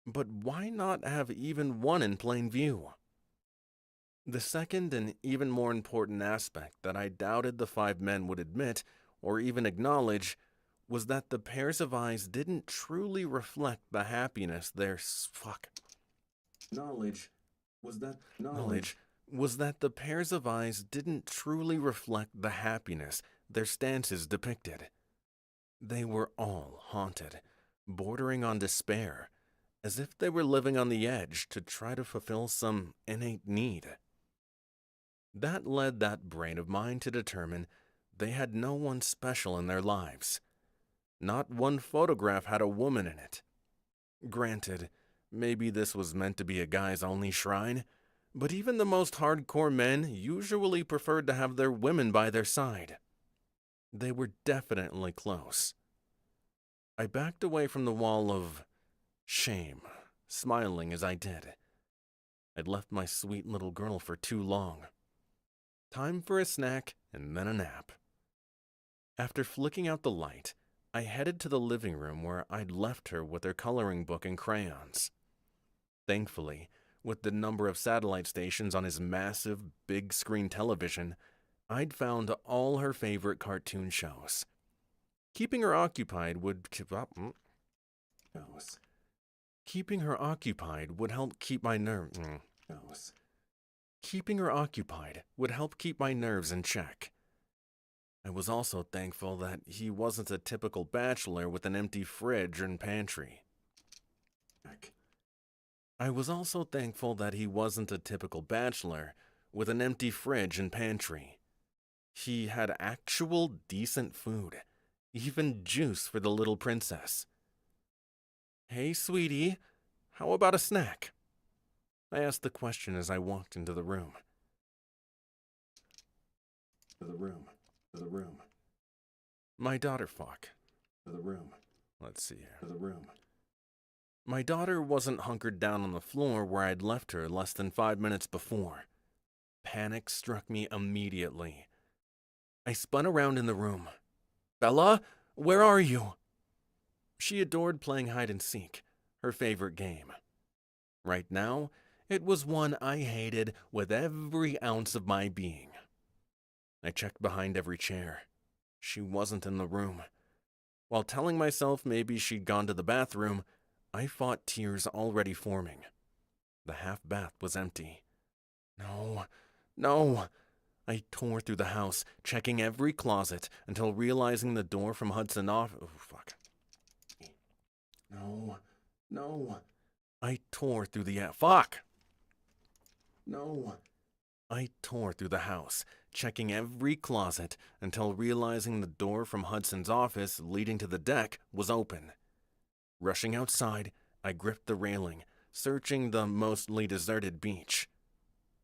But why not have even one in plain view? The second and even more important aspect that I doubted the five men would admit or even acknowledge was that the pairs of eyes didn't truly reflect the happiness Knowledge was that the pairs of eyes didn't truly reflect the happiness their stances depicted. They were all haunted, bordering on despair, as if they were living on the edge to try to fulfill some innate need. That led that brain of mine to determine they had no one special in their lives. Not one photograph had a woman in it. Granted, maybe this was meant to be a guy's only shrine, but even the most hardcore men usually preferred to have their women by their side. They were definitely close. I backed away from the wall of shame, smiling as I did. I'd left my sweet little girl for too long. Time for a snack and then a nap. After flicking out the light, I headed to the living room where I'd left her with her coloring book and crayons. Thankfully, With the number of satellite stations on his massive, big-screen television, I'd found all her favorite cartoon shows. Keeping her occupied would Keeping her occupied would help keep my Keeping her occupied would help keep my nerves in check. I was also thankful that he wasn't a typical bachelor with an empty fridge and pantry. I was also thankful that he wasn't a typical bachelor with an empty fridge and pantry. He had actual decent food, even juice for the little princess. "Hey, sweetie, how about a snack?" I asked the question as I walked into the room. My daughter, fuck. Let's see here. My daughter wasn't hunkered down on the floor where I'd left her less than 5 minutes before. Panic struck me immediately. I spun around in the room. "Bella, where are you?" She adored playing hide and seek, her favorite game. Right now, it was one I hated with every ounce of my being. I checked behind every chair. She wasn't in the room. While telling myself maybe she'd gone to the bathroom, I fought tears already forming. The half bath was empty. No. I tore through the house, checking every closet until realizing the door from Hudson off. Oh, fuck. No. I tore through the fuck. No. I tore through the house, checking every closet until realizing the door from Hudson's office leading to the deck was open. Rushing outside, I gripped the railing, searching the mostly deserted beach.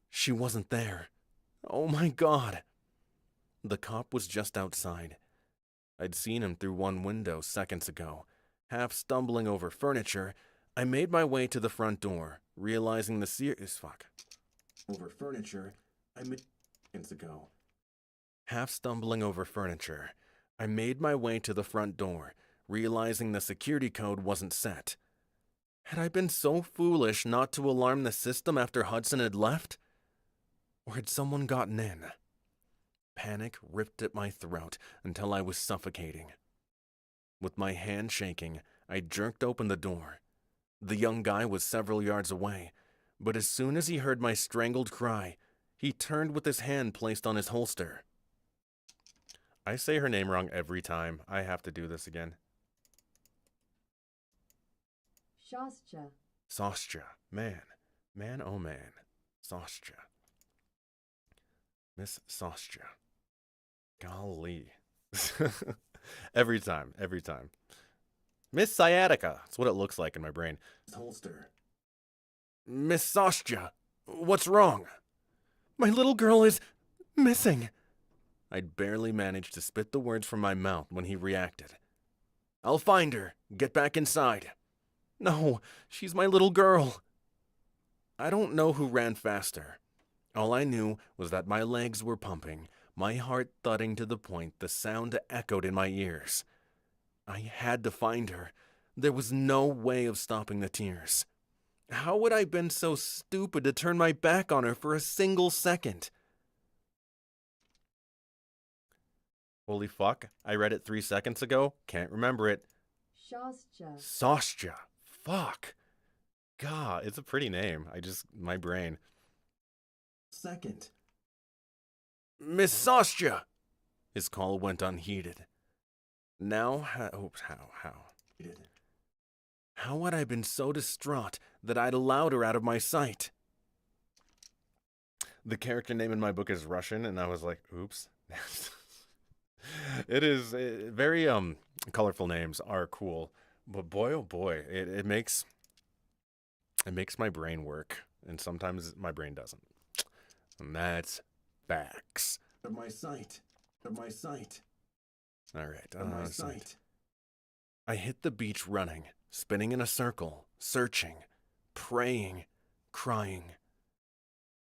She wasn't there. Oh my God. The cop was just outside. I'd seen him through one window seconds ago. Half stumbling over furniture, I made my way to the front door, realizing the Half stumbling over furniture, I made my way to the front door, realizing the security code wasn't set. Had I been so foolish not to alarm the system after Hudson had left? Or had someone gotten in? Panic ripped at my throat until I was suffocating. With my hand shaking, I jerked open the door. The young guy was several yards away, but as soon as he heard my strangled cry, he turned with his hand placed on his holster. I say her name wrong every time. I have to do this again. Sostya. Man, oh man. Sostya. Miss Sostya. Golly. Every time. Miss Sciatica. That's what it looks like in my brain. Holster. Miss Sostya, what's wrong? My little girl is missing. I'd barely managed to spit the words from my mouth when he reacted. I'll find her. Get back inside. No, she's my little girl. I don't know who ran faster. All I knew was that my legs were pumping, my heart thudding to the point the sound echoed in my ears. I had to find her. There was no way of stopping the tears. How would I have been so stupid to turn my back on her for a single second? Holy fuck, I read it 3 seconds ago. Can't remember it. Sostya. Fuck. God, it's a pretty name. My brain. Second. Miss Sostya. His call went unheeded. Now, how? How had I been so distraught that I'd allowed her out of my sight? The character name in my book is Russian, and I was like, oops. It is very colorful names are cool, but boy oh boy, it makes my brain work, and sometimes my brain doesn't. And that's facts. Of my sight. All right. I hit the beach running, spinning in a circle, searching, praying, crying.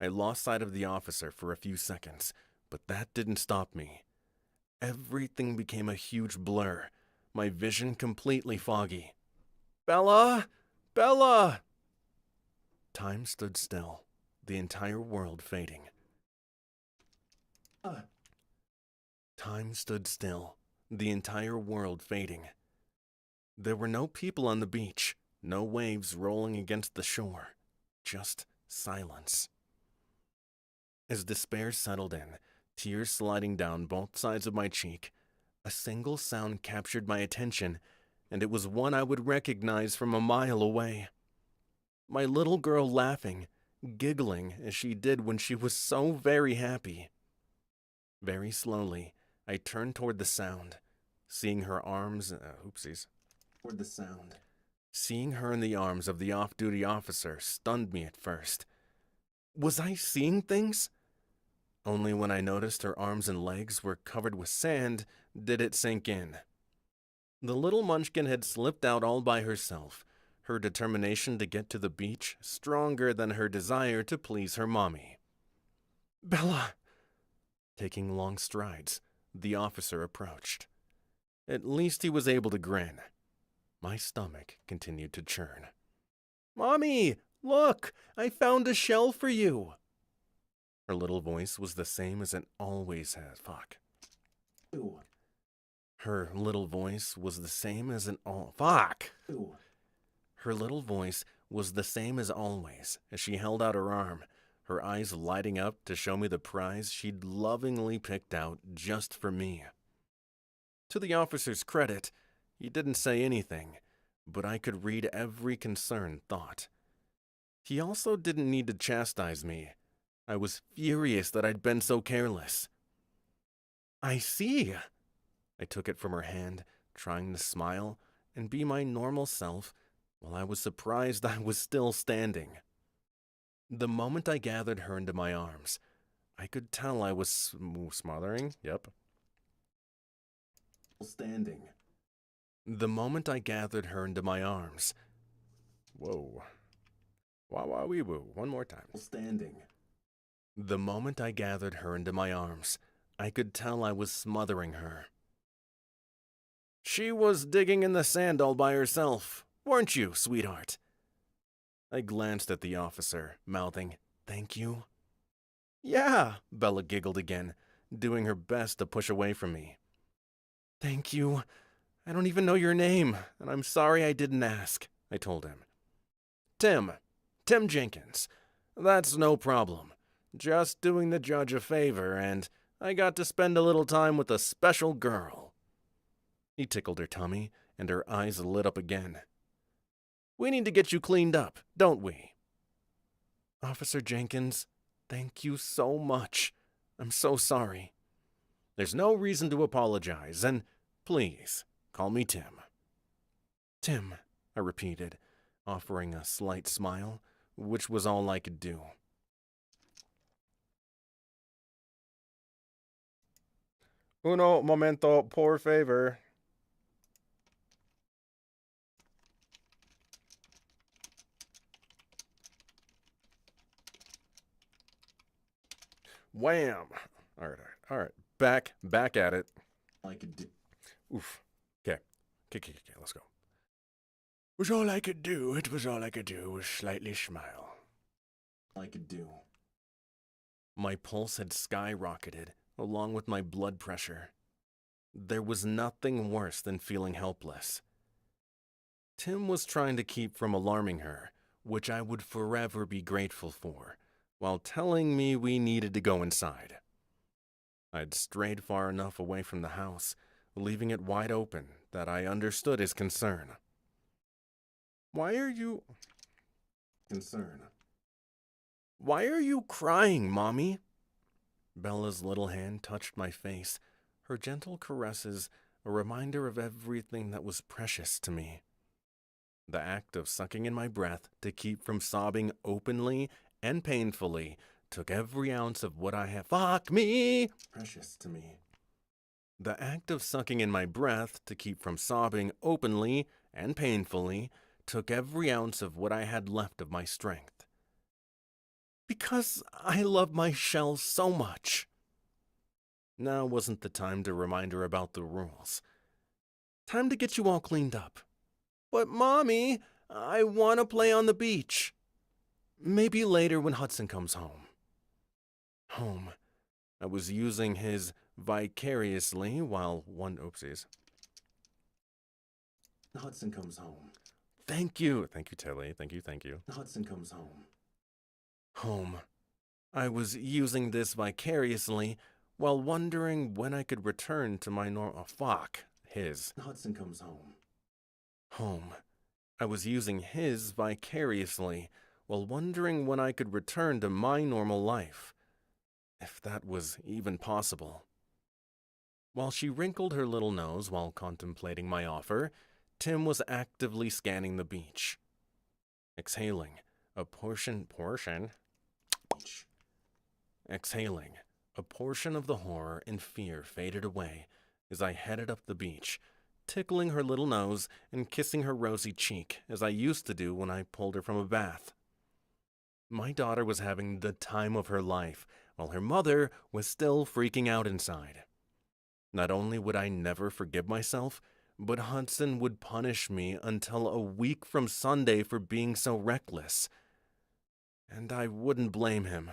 I lost sight of the officer for a few seconds, but that didn't stop me. Everything became a huge blur, my vision completely foggy. Bella! Time stood still, the entire world fading. Time stood still, the entire world fading. There were no people on the beach, no waves rolling against the shore, just silence. As despair settled in, tears sliding down both sides of my cheek, a single sound captured my attention, and it was one I would recognize from a mile away. My little girl laughing, giggling as she did when she was so very happy. Very slowly, I turned toward the sound, seeing her arms, toward the sound. Seeing her in the arms of the off-duty officer stunned me at first. Was I seeing things? Only when I noticed her arms and legs were covered with sand did it sink in. The little munchkin had slipped out all by herself, her determination to get to the beach stronger than her desire to please her mommy. "Bella!" Taking long strides, the officer approached. At least he was able to grin. My stomach continued to churn. "Mommy, look! I found a shell for you!" Her little voice was the same as it always has. Her little voice was the same as Her little voice was the same as always as she held out her arm, her eyes lighting up to show me the prize she'd lovingly picked out just for me. To the officer's credit, he didn't say anything, but I could read every concerned thought. He also didn't need to chastise me. I was furious that I'd been so careless. "I see." I took it from her hand, trying to smile and be my normal self, while I was surprised I was still standing. The moment I gathered her into my arms, I could tell I was smothering. Standing. The moment I gathered her into my arms. Whoa. Wah-wah-wee-woo. One more time. Standing. The moment I gathered her into my arms, I could tell I was smothering her. "She was digging in the sand all by herself, weren't you, sweetheart?" I glanced at the officer, mouthing, "Thank you." "Yeah," Bella giggled again, doing her best to push away from me. "Thank you. I don't even know your name, and I'm sorry I didn't ask," I told him. Tim Jenkins. That's no problem. Just doing the judge a favor, and I got to spend a little time with a special girl." He tickled her tummy, and her eyes lit up again. "We need to get you cleaned up, don't we?" "Officer Jenkins, thank you so much. I'm so sorry." "There's no reason to apologize, and please, call me Tim." "Tim," I repeated, offering a slight smile, which was all I could do. "Uno momento, por favor." Wham! All right. Back at it. I could do. Oof. Okay, let's go. "Was all I could do, it was all I could do, was slightly smile." I could do. My pulse had skyrocketed, along with my blood pressure. There was nothing worse than feeling helpless. Tim was trying to keep from alarming her, which I would forever be grateful for, while telling me we needed to go inside. I'd strayed far enough away from the house, leaving it wide open, that I understood his concern. Why are you crying, Mommy?" Bella's little hand touched my face, her gentle caresses a reminder of everything that was precious to me. The act of sucking in my breath to keep from sobbing openly and painfully took every ounce of what I have precious to me. The act of sucking in my breath to keep from sobbing openly and painfully took every ounce of what I had left of my strength. Because I love my shell so much. Now wasn't the time to remind her about the rules. Time to get you all cleaned up. But Mommy, I want to play on the beach. Maybe later when Hudson comes home. Home. I was using his vicariously while one... Oopsies. Hudson comes home. Thank you. Thank you, Tilly. Thank you. Hudson comes home. Home. I was using this vicariously while wondering when I could return to my his. Hudson comes home. Home. I was using his vicariously while wondering when I could return to my normal life. If that was even possible. While she wrinkled her little nose while contemplating my offer, Tim was actively scanning the beach. Exhaling, a portion of the horror and fear faded away as I headed up the beach, tickling her little nose and kissing her rosy cheek as I used to do when I pulled her from a bath. My daughter was having the time of her life, while her mother was still freaking out inside. Not only would I never forgive myself, but Hudson would punish me until a week from Sunday for being so reckless. And I wouldn't blame him.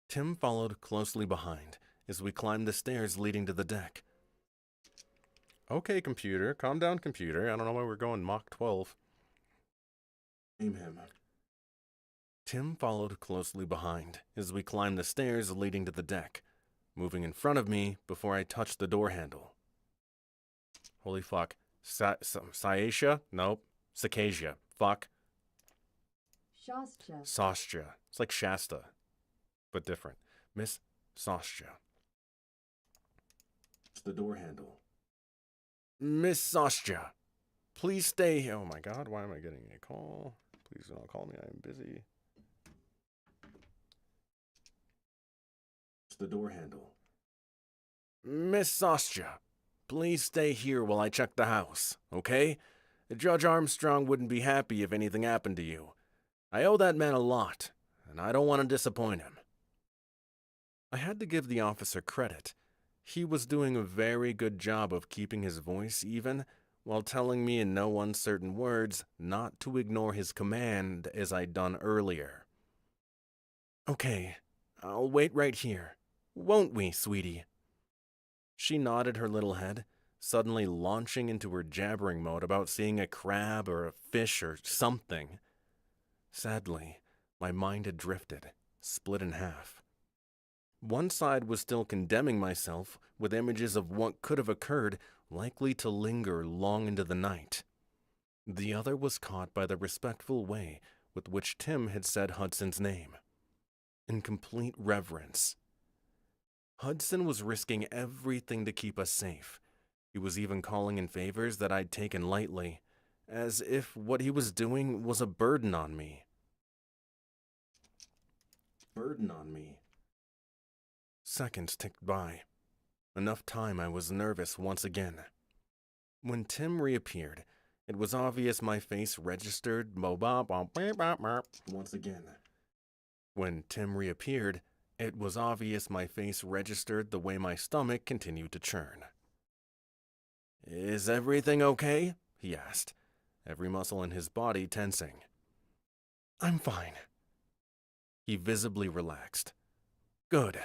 Tim followed closely behind as we climbed the stairs leading to the deck. Okay, computer. Calm down, computer. I don't know why we're going Mach 12. Tim followed closely behind as we climbed the stairs leading to the deck, moving in front of me before I touched the door handle. Holy fuck. Sciatia? Nope. Cicasia. Fuck. Sostya. It's like Shasta, but different. Miss Sostya. The door handle. Miss Sostya, please stay here. Oh my god, why am I getting a call? Please don't call me, I am busy. The door handle. Miss Sostya, please stay here while I check the house, okay? Judge Armstrong wouldn't be happy if anything happened to you. I owe that man a lot, and I don't want to disappoint him. I had to give the officer credit. He was doing a very good job of keeping his voice even while telling me in no uncertain words not to ignore his command as I'd done earlier. Okay, I'll wait right here. Won't we, sweetie? She nodded her little head, suddenly launching into her jabbering mode about seeing a crab or a fish or something. Sadly, my mind had drifted, split in half. One side was still condemning myself with images of what could have occurred, likely to linger long into the night. The other was caught by the respectful way with which Tim had said Hudson's name. In complete reverence. Hudson was risking everything to keep us safe. He was even calling in favors that I'd taken lightly, as if what he was doing was a burden on me. Seconds ticked by. Enough time I was nervous once again. When Tim reappeared, it was obvious my face registered once again. When Tim reappeared, it was obvious my face registered the way my stomach continued to churn. Is everything okay? He asked, every muscle in his body tensing. I'm fine. He visibly relaxed. Good.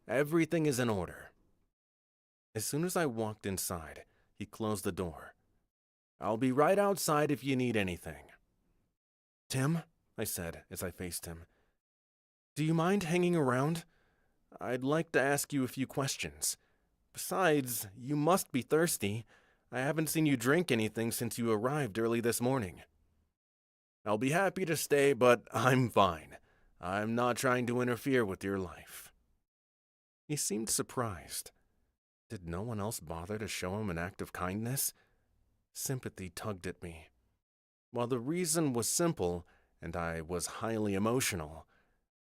Everything is in order. As soon as I walked inside, he closed the door. I'll be right outside if you need anything. Tim, I said as I faced him, do you mind hanging around? I'd like to ask you a few questions. Besides, you must be thirsty. I haven't seen you drink anything since you arrived early this morning. I'll be happy to stay, but I'm fine. I'm not trying to interfere with your life. He seemed surprised. Did no one else bother to show him an act of kindness? Sympathy tugged at me. While the reason was simple, and I was highly emotional,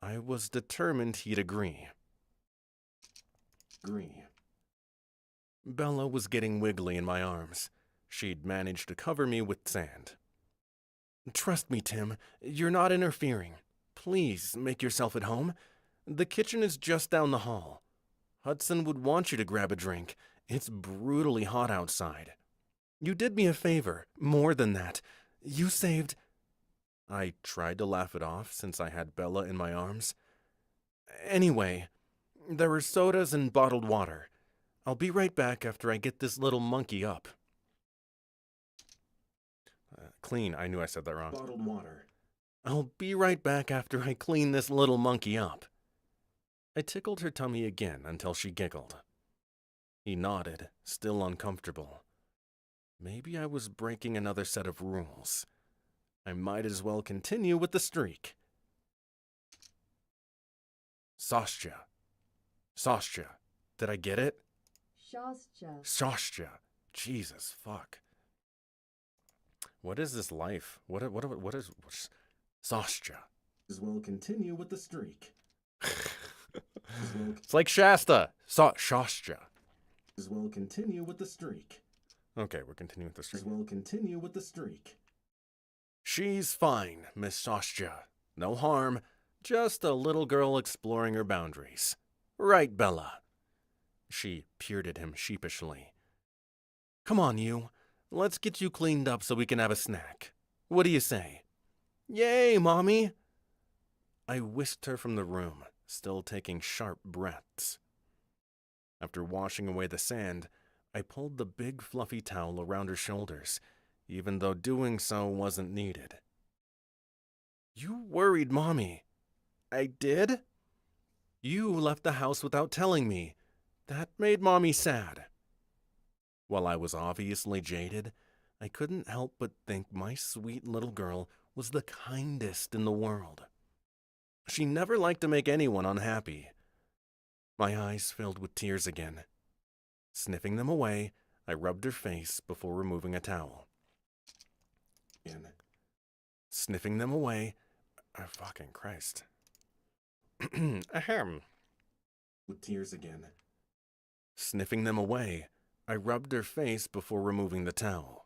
I was determined he'd agree. Bella was getting wiggly in my arms. She'd managed to cover me with sand. Trust me, Tim, you're not interfering. Please make yourself at home. The kitchen is just down the hall. Hudson would want you to grab a drink. It's brutally hot outside. You did me a favor. More than that. You saved... I tried to laugh it off since I had Bella in my arms. Anyway, there were sodas and bottled water. I'll be right back after I get this little monkey up. Clean. I knew I said that wrong. Bottled water. I'll be right back after I clean this little monkey up. I tickled her tummy again until she giggled. He nodded, still uncomfortable. Maybe I was breaking another set of rules. I might as well continue with the streak. Sostya. Sostya. Did I get it? Shostya. Sostya. Jesus, fuck. What is this life? What is Sostya? As well continue with the streak. It's like Shasta. Shostya. As well continue with the streak. Okay, we're continuing with the streak. As well continue with the streak. She's fine, Miss Sostya. No harm. Just a little girl exploring her boundaries. Right, Bella? She peered at him sheepishly. Come on, you. Let's get you cleaned up so we can have a snack. What do you say? Yay, Mommy! I whisked her from the room, still taking sharp breaths. After washing away the sand, I pulled the big fluffy towel around her shoulders, even though doing so wasn't needed. You worried Mommy. I did? You left the house without telling me. That made Mommy sad. While I was obviously jaded, I couldn't help but think my sweet little girl was the kindest in the world. She never liked to make anyone unhappy. My eyes filled with tears again. Sniffing them away, I rubbed her face before removing a towel. Sniffing them away, fucking Christ. Ahem. With tears again. Sniffing them away, I rubbed her face before removing the towel.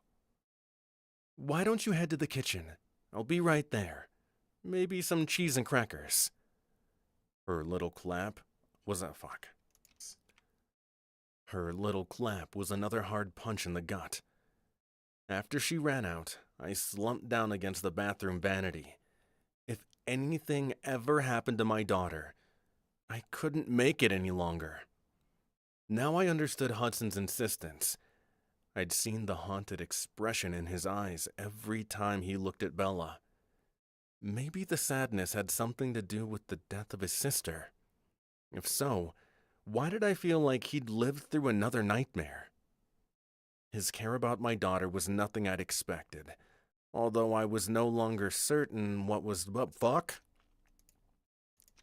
Why don't you head to the kitchen? I'll be right there. Maybe some cheese and crackers. Her little clap was a fuck. Her little clap was another hard punch in the gut. After she ran out, I slumped down against the bathroom vanity. If anything ever happened to my daughter, I couldn't make it any longer. Now I understood Hudson's insistence. I'd seen the haunted expression in his eyes every time he looked at Bella. Maybe the sadness had something to do with the death of his sister. If so, why did I feel like he'd lived through another nightmare? His care about my daughter was nothing I'd expected, although I was no longer certain what was fuck?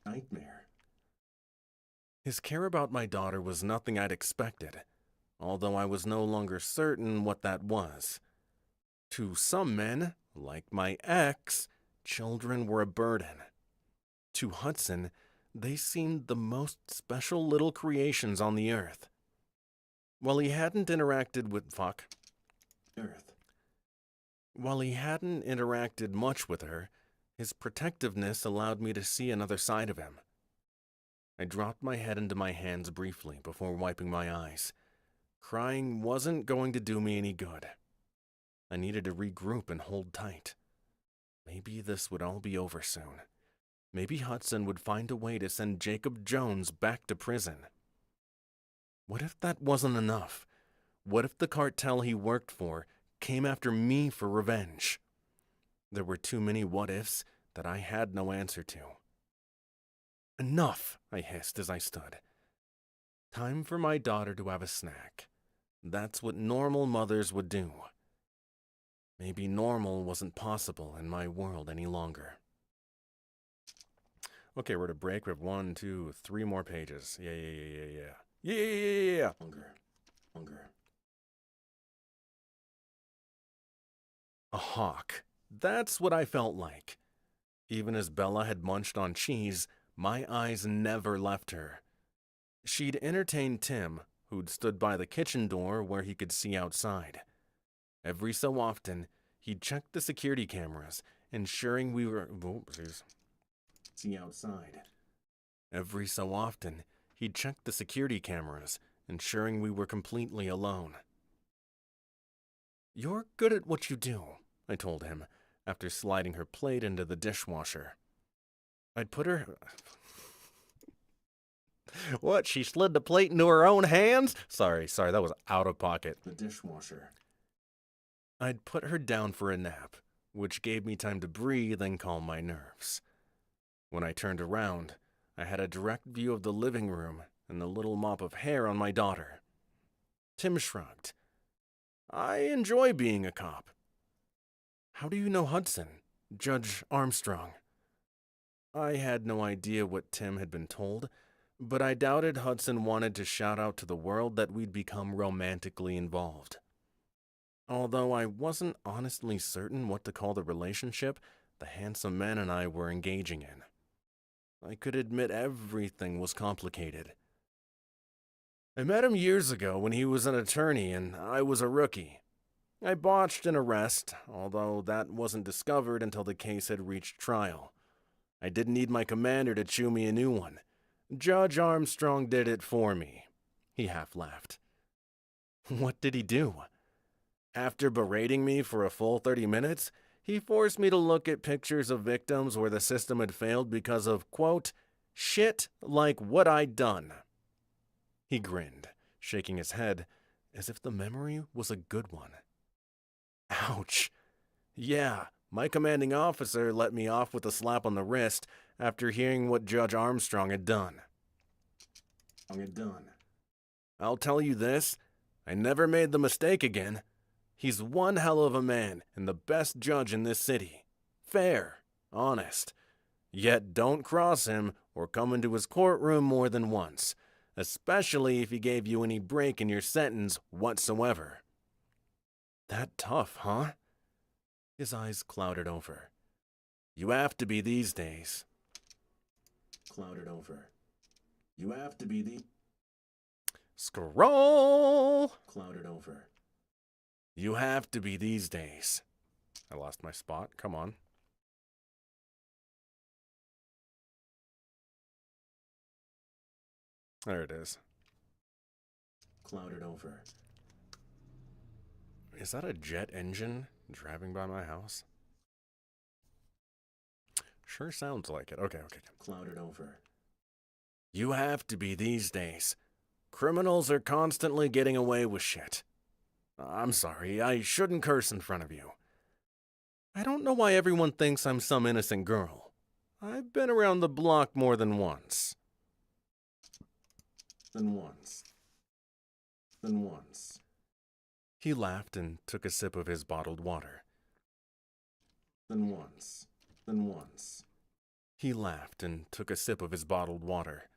Nightmare. His care about my daughter was nothing I'd expected, although I was no longer certain what that was. To some men, like my ex, children were a burden. To Hudson, they seemed the most special little creations on the earth. While he hadn't interacted with While he hadn't interacted much with her, his protectiveness allowed me to see another side of him. I dropped my head into my hands briefly before wiping my eyes. Crying wasn't going to do me any good. I needed to regroup and hold tight. Maybe this would all be over soon. Maybe Hudson would find a way to send Jacob Jones back to prison. What if that wasn't enough? What if the cartel he worked for came after me for revenge? There were too many what-ifs that I had no answer to. Enough, I hissed as I stood. Time for my daughter to have a snack. That's what normal mothers would do. Maybe normal wasn't possible in my world any longer. Okay, we're at a break. We have 1, 2, 3 more pages. Yeah. Longer. A hawk. That's what I felt like. Even as Bella had munched on cheese, my eyes never left her. She'd entertained Tim, who'd stood by the kitchen door where he could see outside. Every so ensuring he'd check the security cameras, ensuring we were... See outside. Every so often, he'd check the security cameras, ensuring we were completely alone. You're good at what you do, I told him, after sliding her plate into the dishwasher. I'd put her... What, she slid the plate into her own hands? Sorry, that was out of pocket. The dishwasher. I'd put her down for a nap, which gave me time to breathe and calm my nerves. When I turned around, I had a direct view of the living room and the little mop of hair on my daughter. Tim shrugged. I enjoy being a cop. How do you know Hudson, Judge Armstrong? I had no idea what Tim had been told, but I doubted Hudson wanted to shout out to the world that we'd become romantically involved. Although I wasn't honestly certain what to call the relationship the handsome man and I were engaging in. I could admit everything was complicated. I met him years ago when he was an attorney and I was a rookie. I botched an arrest, although that wasn't discovered until the case had reached trial. I didn't need my commander to chew me a new one. Judge Armstrong did it for me. He half laughed. What did he do? After berating me for a full 30 minutes, he forced me to look at pictures of victims where the system had failed because of, quote, shit like what I'd done. He grinned, shaking his head as if the memory was a good one. Ouch. Yeah, my commanding officer let me off with a slap on the wrist after hearing what Judge Armstrong had done. I'll tell you this, I never made the mistake again. He's one hell of a man and the best judge in this city. Fair, honest. Yet don't cross him or come into his courtroom more than once, especially if he gave you any break in your sentence whatsoever. That tough, huh? His eyes clouded over. You have to be these days. Scroll! You have to be these days. I lost my spot. Come on. There it is. Is that a jet engine driving by my house? Sure sounds like it. Okay. You have to be these days. Criminals are constantly getting away with shit. I'm sorry, I shouldn't curse in front of you. I don't know why everyone thinks I'm some innocent girl. I've been around the block more than once. He laughed and took a sip of his bottled water. He laughed and took a sip of his bottled water.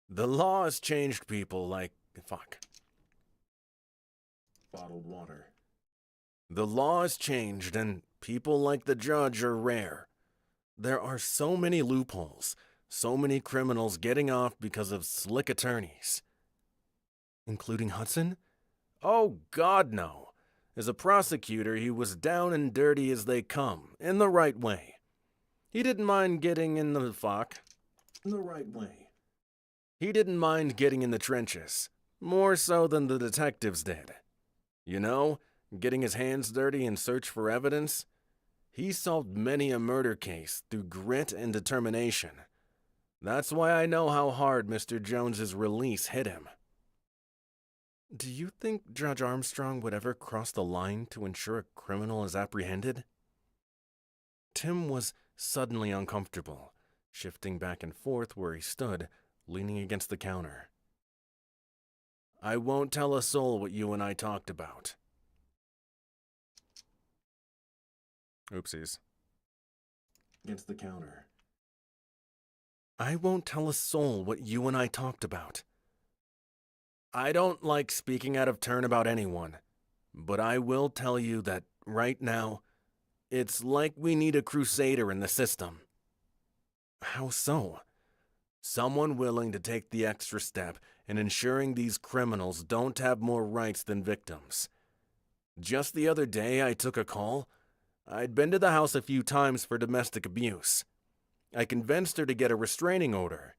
The law has changed people like... Fuck. Bottled water. The law has changed and people like the judge are rare. There are so many loopholes, so many criminals getting off because of slick attorneys. Including Hudson? Oh, God, no. As a prosecutor, he was down and dirty as they come, in the right way. He didn't mind getting in the fuck. In the right way. He didn't mind getting in the trenches, more so than the detectives did. You know, getting his hands dirty in search for evidence. He solved many a murder case through grit and determination. That's why I know how hard Mr. Jones's release hit him. Do you think Judge Armstrong would ever cross the line to ensure a criminal is apprehended? Tim was suddenly uncomfortable, shifting back and forth where he stood, leaning against the counter. I won't tell a soul what you and I talked about. Oopsies. Against the counter. I won't tell a soul what you and I talked about. I don't like speaking out of turn about anyone, but I will tell you that right now, it's like we need a crusader in the system. How so? Someone willing to take the extra step in ensuring these criminals don't have more rights than victims. Just the other day, I took a call. I'd been to the house a few times for domestic abuse. I convinced her to get a restraining order.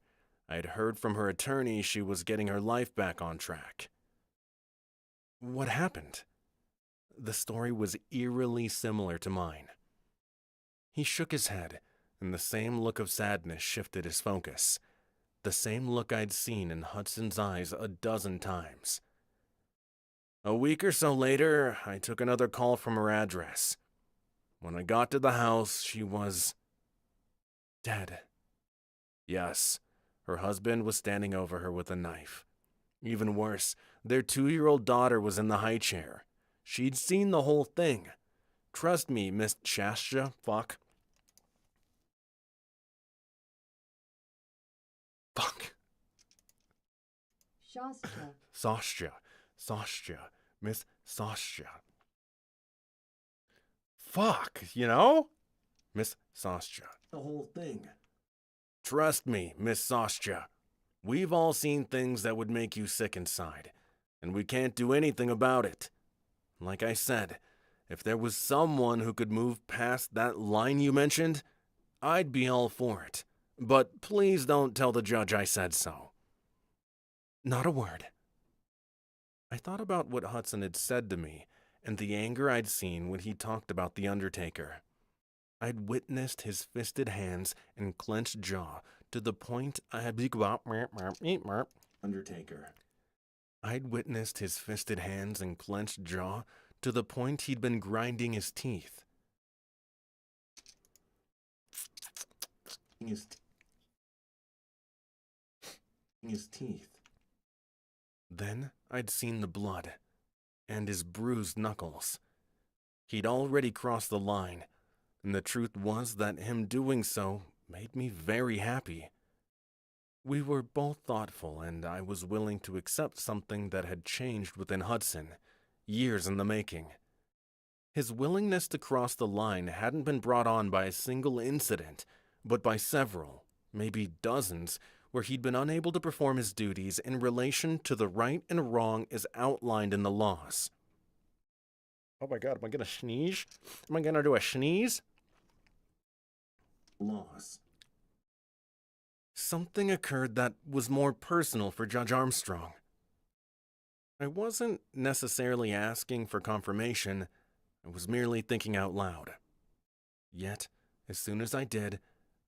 I'd heard from her attorney she was getting her life back on track. What happened? The story was eerily similar to mine. He shook his head, and the same look of sadness shifted his focus. The same look I'd seen in Hudson's eyes a dozen times. A week or so later, I took another call from her address. When I got to the house, she was dead. Yes, her husband was standing over her with a knife. Even worse, their 2-year-old daughter was in the high chair. She'd seen the whole thing. Trust me, Miss Shasha, fuck. Sasha, Miss Sasha. Fuck, you know? Miss Sasha. The whole thing. Trust me, Miss Sasha. We've all seen things that would make you sick inside, and we can't do anything about it. Like I said, if there was someone who could move past that line you mentioned, I'd be all for it. But please don't tell the judge I said so. Not a word. I thought about what Hudson had said to me and the anger I'd seen when he talked about the Undertaker. I'd witnessed his fisted hands and clenched jaw to the point I had Undertaker. I'd witnessed his fisted hands and clenched jaw to the point he'd been grinding his teeth. His teeth. Then I'd seen the blood and his bruised knuckles. He'd already crossed the line, and the truth was that him doing so made me very happy. We were both thoughtful, and I was willing to accept something that had changed within Hudson, years in the making. His willingness to cross the line hadn't been brought on by a single incident, but by several, maybe dozens, where he'd been unable to perform his duties in relation to the right and wrong as outlined in the laws. Oh my God, am I gonna sneeze? Am I gonna do a sneeze? Laws. Something occurred that was more personal for Judge Armstrong. I wasn't necessarily asking for confirmation, I was merely thinking out loud. Yet, as soon as I did,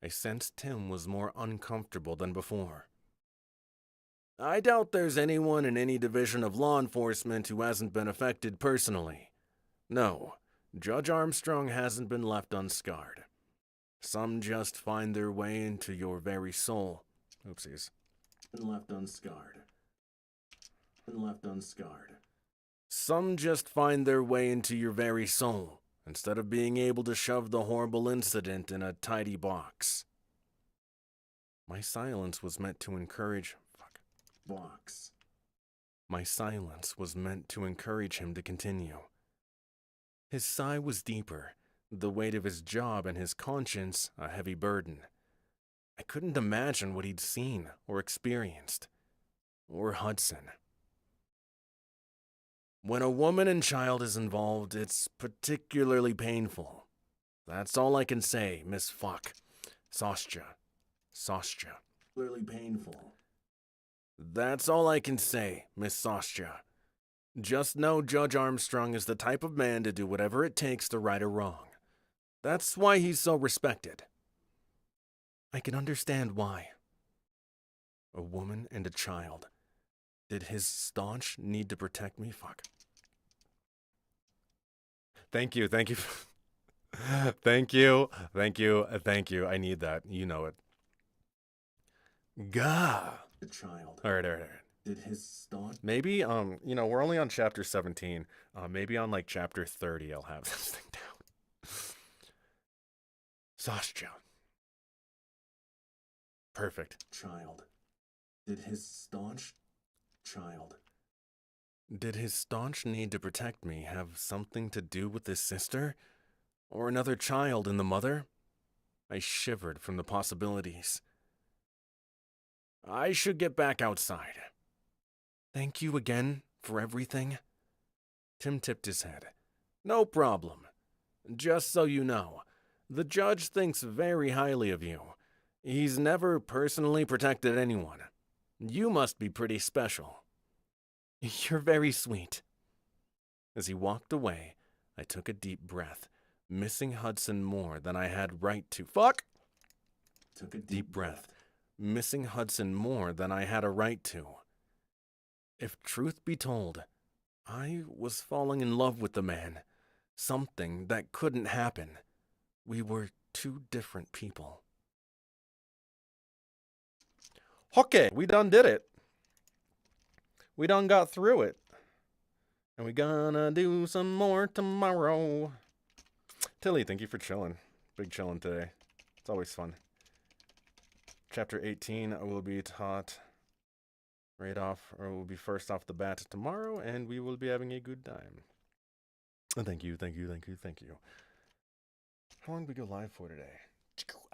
I sensed Tim was more uncomfortable than before. I doubt there's anyone in any division of law enforcement who hasn't been affected personally. No, Judge Armstrong hasn't been left unscarred. Some just find their way into your very soul. Oopsies. And left unscarred. Some just find their way into your very soul, instead of being able to shove the horrible incident in a tidy box. My silence was meant to encourage... My silence was meant to encourage him to continue. His sigh was deeper, the weight of his job and his conscience a heavy burden. I couldn't imagine what he'd seen or experienced. Or Hudson. When a woman and child is involved, it's particularly painful. That's all I can say, Miss Sasha. Particularly painful. That's all I can say, Miss Sasha. Just know Judge Armstrong is the type of man to do whatever it takes to right a wrong. That's why he's so respected. I can understand why. A woman and a child. Did his staunch need to protect me? Thank you. Thank you. I need that. You know it. Gah. The child. All right. Did his staunch... Maybe, we're only on chapter 17. Maybe on, chapter 30 I'll have this thing down. Sasha. Perfect. Child. Did his staunch need to protect me have something to do with his sister? Or another child in the mother? I shivered from the possibilities. I should get back outside. Thank you again for everything. Tim tipped his head. No problem. Just so you know, the judge thinks very highly of you. He's never personally protected anyone. You must be pretty special. You're very sweet. As he walked away, I took a deep breath, missing Hudson more than I had right to. Fuck! Took a Deep breath. Missing Hudson more than I had a right to. If truth be told, I was falling in love with the man. Something that couldn't happen. We were two different people. Okay, we done did it. We done got through it. And we gonna do some more tomorrow. Tilly, thank you for chilling. Big chilling today. It's always fun. Chapter 18 will be taught right off, or will be first off the bat tomorrow, and we will be having a good time. And thank you. How long did we go live for today?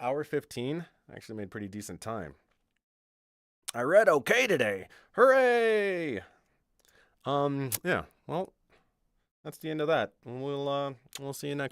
Hour 15. I actually made pretty decent time. I read okay today. Hooray! Yeah, well, that's the end of that. We'll see you next